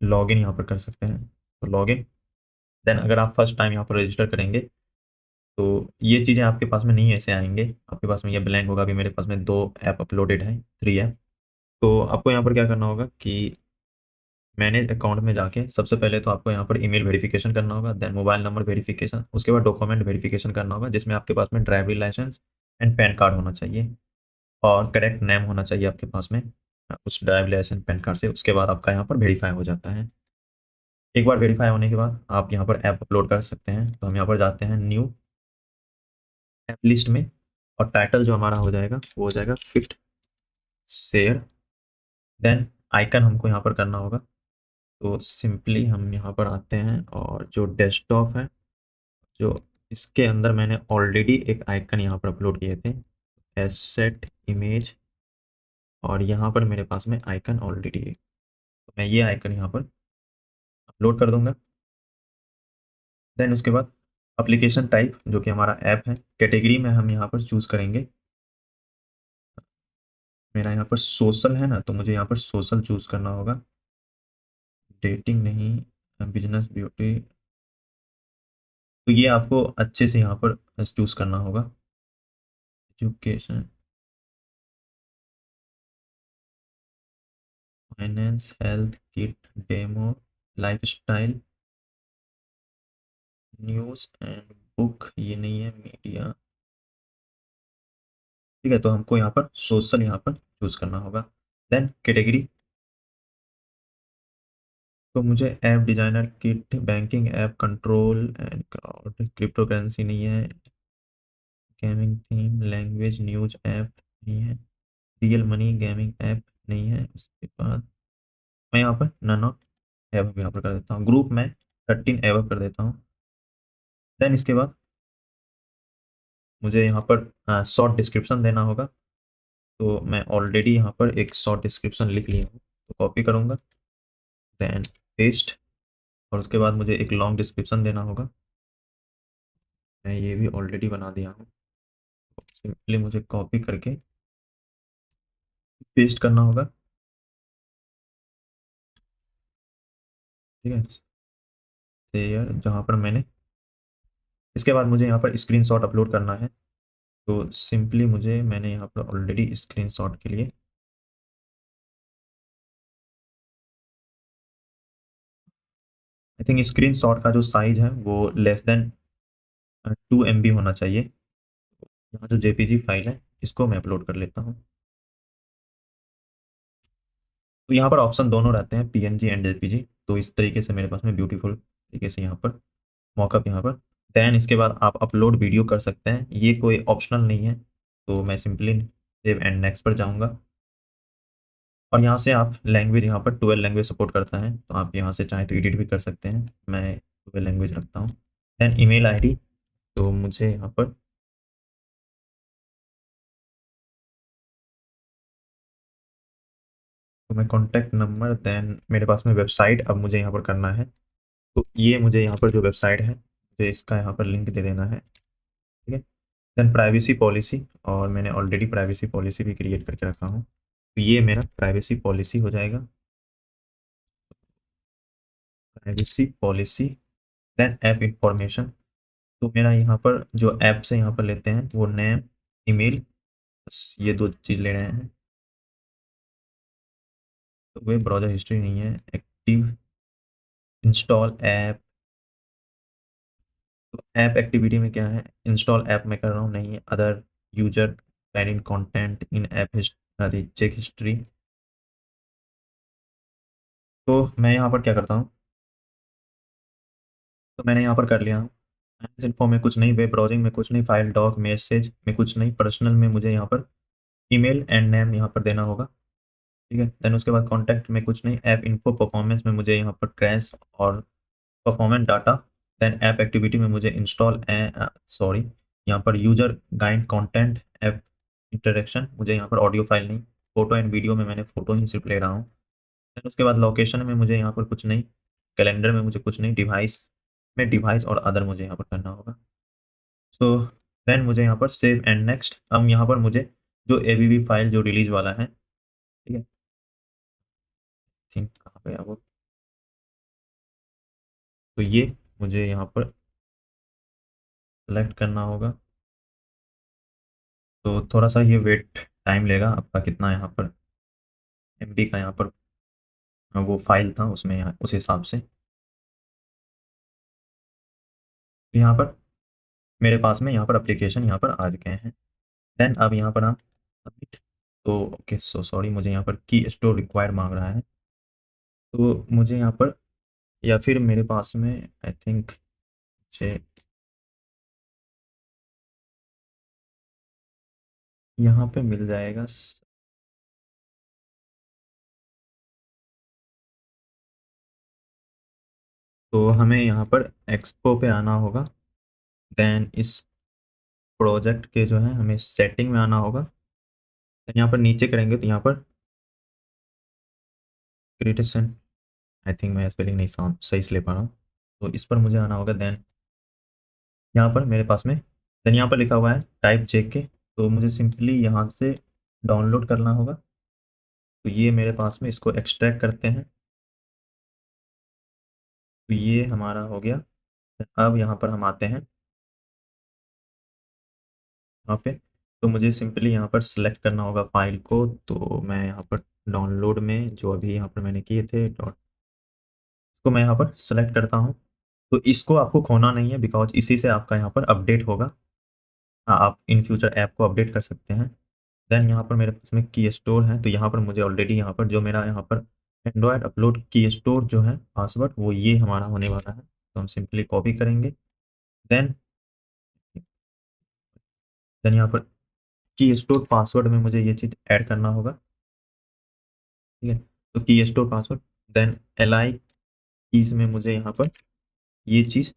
[SPEAKER 1] लॉगिन यहाँ पर कर सकते हैं। तो लॉगिन, देन अगर आप फर्स्ट टाइम यहाँ पर रजिस्टर करेंगे तो ये चीज़ें आपके पास में नहीं ऐसे आएंगे, आपके पास में ये ब्लैंक होगा। अभी मेरे पास में 2 ऐप अपलोडेड है, 3 ऐप। तो आपको यहाँ पर क्या करना होगा कि मैनेज अकाउंट में जाके सबसे पहले तो आपको यहाँ पर ईमेल वेरिफिकेशन करना होगा, देन मोबाइल नंबर वेरिफिकेशन, उसके बाद डॉक्यूमेंट वेरिफिकेशन करना होगा, जिसमें आपके पास में ड्राइवरी लाइसेंस एंड पैन कार्ड होना चाहिए, और करेक्ट नेम होना चाहिए आपके पास में उस ड्राइवरी लाइसेंस पैन कार्ड से। उसके बाद आपका यहाँ पर वेरीफाई हो जाता है। एक बार वेरीफाई होने के बाद आप यहाँ पर ऐप अपलोड कर सकते हैं। तो हम यहाँ पर जाते हैं न्यू ऐप लिस्ट में, और टाइटल जो हमारा हो जाएगा वो हो जाएगा फिट शेयर। देन आइकन हमको यहाँ पर करना होगा। तो सिंपली हम यहाँ पर आते हैं, और जो डेस्कटॉप है, जो इसके अंदर मैंने ऑलरेडी एक आइकन यहाँ पर अपलोड किए थे, एसेट इमेज, और यहाँ पर मेरे पास में आइकन ऑलरेडी है। तो मैं ये आइकन यहाँ पर अपलोड कर दूंगा। देन उसके बाद एप्लीकेशन टाइप जो कि हमारा ऐप है, कैटेगरी में हम यहाँ पर चूज़ करेंगे। मेरा यहाँ पर सोशल है ना, तो मुझे यहाँ पर सोशल चूज़ करना होगा, डेटिंग नहीं, बिजनेस, ब्यूटी। तो ये आपको अच्छे से यहाँ पर चूज़ करना होगा। Education, finance, health, kit, demo, lifestyle, news and book, ये नहीं है, मीडिया। ठीक है, तो हमको यहाँ पर सोशल यहाँ पर चूज़ करना होगा। देन कैटेगरी, तो मुझे app designer, kit, banking app, control and crowd, crypto currency नहीं है, gaming theme, language, news app नहीं है, रियल मनी गेमिंग ऐप नहीं है। उसके बाद मैं यहाँ पर नन ऑफ एव यहाँ पर कर देता हूँ, ग्रुप में 13 एव कर देता हूँ। देन इसके बाद मुझे यहाँ पर शॉर्ट डिस्क्रिप्शन देना होगा। तो मैं ऑलरेडी यहाँ पर एक शॉर्ट डिस्क्रिप्शन लिख लिया हूँ, तो कॉपी करूँगा, देन पेस्ट, और उसके बाद मुझे एक लॉन्ग डिस्क्रिप्शन देना होगा। मैं ये भी ऑलरेडी बना दिया हूँ, सिंपली मुझे कॉपी करके पेस्ट करना होगा। ठीक है, शेयर जहाँ पर मैंने, इसके बाद मुझे यहाँ पर स्क्रीनशॉट अपलोड करना है। तो सिंपली मैंने यहाँ पर ऑलरेडी स्क्रीनशॉट के लिए आई थिंक स्क्रीनशॉट का जो साइज है वो लेस देन 2 MB होना चाहिए। यहाँ जो जेपीजी फाइल है इसको मैं अपलोड कर लेता हूँ। तो यहाँ पर ऑप्शन दोनों रहते हैं, PNG एंड जेपीजी। तो इस तरीके से मेरे पास में ब्यूटीफुल तरीके से यहाँ पर मॉकअप यहाँ पर। देन इसके बाद आप अपलोड वीडियो कर सकते हैं, ये कोई ऑप्शनल नहीं है। तो मैं सिंपली सेव एंड नेक्स्ट पर जाऊँगा, और यहाँ से आप लैंग्वेज, यहाँ पर 12 लैंग्वेज सपोर्ट करता है, तो आप यहाँ से चाहें तो एडिट भी कर सकते हैं। मैं 12 लैंग्वेज रखता हूँ। देन ईमेल आईडी, तो मुझे यहाँ पर तो मैं कॉन्टैक्ट नंबर, देन मेरे पास में वेबसाइट अब मुझे यहाँ पर करना है। तो ये मुझे यहाँ पर जो वेबसाइट है मुझे इसका यहाँ पर लिंक दे देना है, ठीक है। देन प्राइवेसी पॉलिसी, और मैंने ऑलरेडी प्राइवेसी पॉलिसी भी क्रिएट करके रखा हूँ, तो ये मेरा प्राइवेसी पॉलिसी हो जाएगा। Privacy policy, then app information. तो मेरा यहाँ पर जो ऐप से यहाँ पर लेते हैं वो नेम, ईमेल, बस ये दो चीज़ ले रहे हैं। तो वे ब्राउज़र हिस्ट्री नहीं है, एक्टिव इंस्टॉल ऐप। तो ऐप एक्टिविटी में क्या है, इंस्टॉल ऐप में कर रहा हूँ, नहीं है other user parent content in app history, check history. तो मैं यहाँ पर क्या करता हूँ, तो मैंने यहाँ पर कर लिया हूँ। इन्फो में कुछ नहीं, वेब ब्राउजिंग में कुछ नहीं, फाइल डॉक मैसेज में कुछ नहीं, पर्सनल में मुझे यहाँ पर ईमेल एंड नेम यहाँ पर देना होगा, ठीक है। देन उसके बाद कॉन्टैक्ट में कुछ नहीं, ऐप इन्फो परफॉर्मेंस में मुझे यहाँ पर क्रैश और performance data. Then app activity में मुझे इंस्टॉल सॉरी, यहाँ पर user guide content app interaction, मुझे यहाँ पर ऑडियो फाइल नहीं, फोटो एंड वीडियो में मैंने फोटो ही सिर्फ ले रहा हूँ। देन उसके बाद लोकेशन में मुझे यहाँ पर कुछ नहीं, कैलेंडर में मुझे कुछ नहीं, डिवाइस में डिवाइस और अदर मुझे यहाँ पर करना होगा। सो देन मुझे यहाँ पर सेव एंड नेक्स्ट। अब यहाँ पर मुझे जो एबीवी फाइल जो रिलीज वाला है, ठीक है, थिंक कहाँ गया वो, तो ये मुझे यहाँ पर सेलेक्ट करना होगा। तो थोड़ा सा ये वेट टाइम लेगा आपका, कितना यहाँ पर एमबी का यहाँ पर वो फाइल था उसमें, यहाँ उस हिसाब से। तो यहाँ पर मेरे पास में यहाँ पर एप्लीकेशन यहाँ पर आ गए हैं। देन अब यहाँ पर हम सबमिट। तो ओके, सो सॉरी, मुझे यहाँ पर की स्टोर रिक्वायर्ड मांग रहा है। तो मुझे यहाँ पर, या फिर मेरे पास में आई थिंक मुझे यहाँ पे मिल जाएगा। तो हमें यहाँ पर एक्सपो पे आना होगा। देन इस प्रोजेक्ट के जो है हमें सेटिंग में आना होगा। यहाँ पर नीचे करेंगे तो यहाँ पर क्रिटिसन, आई थिंक मैं स्पेलिंग नहीं सही से ले पा रहा हूँ, तो इस पर मुझे आना होगा। देन यहाँ पर मेरे पास में, देन यहाँ पर लिखा हुआ है टाइप जेके, तो मुझे सिंपली यहाँ से डाउनलोड करना होगा। तो ये मेरे पास में, इसको एक्सट्रैक्ट करते हैं, तो ये हमारा हो गया। अब यहाँ पर हम आते हैं यहाँ पे, तो मुझे सिंपली यहाँ पर सिलेक्ट करना होगा फाइल को। तो मैं यहाँ पर डाउनलोड में जो अभी यहाँ पर मैंने किए थे डॉट, इसको मैं यहाँ पर सेलेक्ट करता हूँ। तो इसको आपको खोना नहीं है, बिकॉज इसी से आपका यहाँ पर अपडेट होगा। हाँ, आप इन फ्यूचर ऐप को अपडेट कर सकते हैं। देन यहाँ पर मेरे पास में की स्टोर है, तो यहाँ पर मुझे ऑलरेडी यहाँ पर जो मेरा यहाँ पर एंड्रॉयड अपलोड की स्टोर जो है पासवर्ड, वो ये हमारा होने वाला है। तो हम सिंपली कॉपी करेंगे। देन देन यहाँ पर की स्टोर पासवर्ड में मुझे ये चीज़ ऐड करना होगा, ठीक है। तो key store password, then L I keys में मुझे यहाँ पर ये चीज़,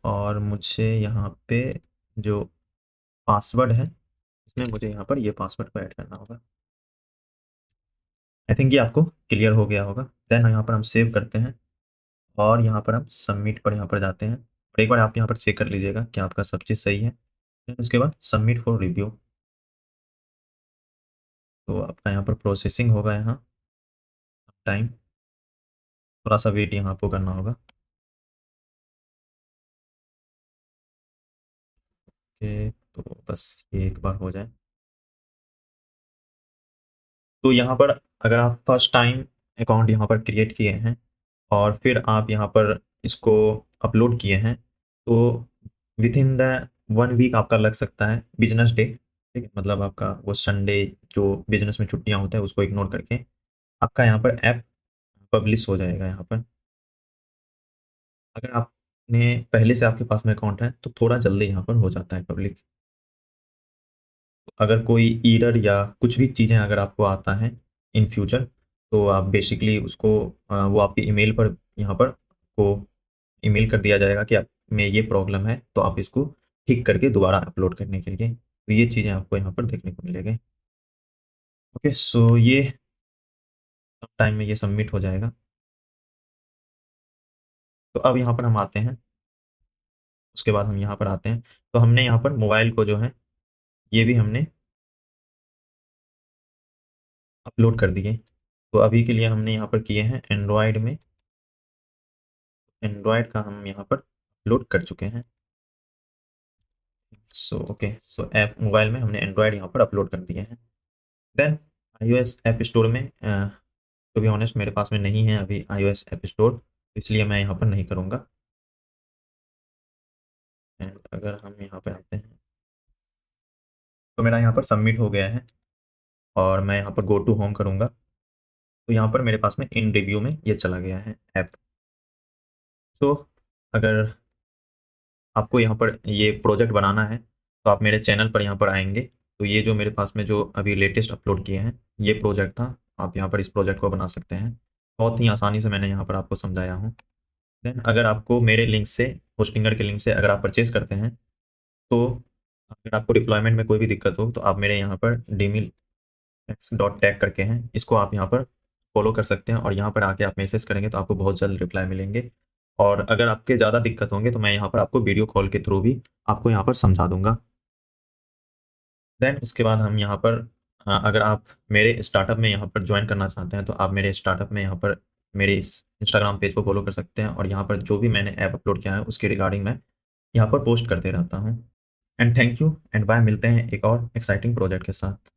[SPEAKER 1] और मुझे यहाँ पे जो पासवर्ड है इसमें मुझे यहाँ पर ये पासवर्ड को ऐड करना होगा। आई थिंक ये आपको क्लियर हो गया होगा। देन यहाँ पर हम सेव करते हैं, और यहाँ पर हम सबमिट पर यहाँ पर जाते हैं, और एक बार आप यहाँ पर चेक कर लीजिएगा कि आपका सब चीज़ सही है। फिर उसके बाद सबमिट फॉर रिव्यू। तो आपका यहाँ पर प्रोसेसिंग होगा, यहाँ टाइम थोड़ा सा वेट यहाँ आपको करना होगा। ओके, तो बस ये एक बार हो जाए। तो यहाँ पर अगर आप फर्स्ट टाइम अकाउंट यहाँ पर क्रिएट किए हैं और फिर आप यहाँ पर इसको अपलोड किए हैं, तो विद इन द 1 वीक आपका लग सकता है, बिजनेस डे, ठीक है। मतलब आपका वो संडे जो बिजनेस में छुट्टियां होते हैं उसको इग्नोर करके आपका यहाँ पर ऐप पब्लिश हो जाएगा यहाँ पर। अगर आपने पहले से आपके पास में अकाउंट है तो थोड़ा जल्दी यहाँ पर हो जाता है पब्लिक। अगर कोई एरर या कुछ भी चीज़ें अगर आपको आता है इन फ्यूचर, तो आप बेसिकली उसको वो आपके ईमेल पर यहाँ पर को ईमेल कर दिया जाएगा कि आप में ये प्रॉब्लम है, तो आप इसको ठीक करके दोबारा अपलोड करने के लिए तो ये चीज़ें आपको यहाँ पर देखने को मिलेंगे। ओके, सो ये टाइम में ये सबमिट हो जाएगा। तो अब यहाँ पर हम आते हैं, उसके बाद हम यहाँ पर आते हैं, तो हमने यहाँ पर मोबाइल को जो है ये भी हमने अपलोड कर दिए। तो अभी के लिए हमने यहाँ पर किए हैं एंड्रॉयड में, एंड्रॉयड का हम यहाँ पर अपलोड कर चुके हैं। सो ओके, सो ऐप मोबाइल में हमने एंड्रॉयड यहाँ पर अपलोड कर दिए हैं। देन iOS ऐप स्टोर में टू बी ऑनेस्ट मेरे पास में नहीं है अभी iOS ऐप स्टोर, इसलिए मैं यहाँ पर नहीं करूँगा। एंड अगर हम यहाँ पे आते हैं तो मेरा यहाँ पर सबमिट हो गया है और मैं यहाँ पर गो टू होम करूँगा, तो यहाँ पर मेरे पास में इन रिव्यू में ये चला गया है ऐप। तो अगर आपको यहाँ पर ये प्रोजेक्ट बनाना है तो आप मेरे चैनल पर यहाँ पर आएंगे, तो ये जो मेरे पास में जो अभी लेटेस्ट अपलोड किए हैं ये प्रोजेक्ट था, आप यहाँ पर इस प्रोजेक्ट को बना सकते हैं। बहुत ही आसानी से मैंने यहाँ पर आपको समझाया हूँ। देन अगर आपको मेरे लिंक से, होस्टिंगर के लिंक से अगर आप परचेज करते हैं, तो अगर आपको डिप्लॉयमेंट में कोई भी दिक्कत हो तो आप मेरे यहाँ पर dmilx.tech करके हैं, इसको आप यहाँ पर फॉलो कर सकते हैं और यहाँ पर आके आप मैसेज करेंगे तो आपको बहुत जल्द रिप्लाई मिलेंगे। और अगर आपके ज़्यादा दिक्कत होंगे तो मैं यहाँ पर आपको वीडियो कॉल के थ्रू भी आपको यहाँ पर समझा दूंगा। देन उसके बाद हम यहाँ पर अगर आप मेरे स्टार्टअप में यहाँ पर ज्वाइन करना चाहते हैं तो आप मेरे स्टार्टअप में यहाँ पर मेरे इस इंस्टाग्राम पेज को फॉलो कर सकते हैं और यहाँ पर जो भी मैंने ऐप अपलोड किया है उसके रिगार्डिंग मैं यहाँ पर पोस्ट करते रहता हूँ। And thank you and bye, मिलते हैं एक और एक्साइटिंग प्रोजेक्ट के साथ।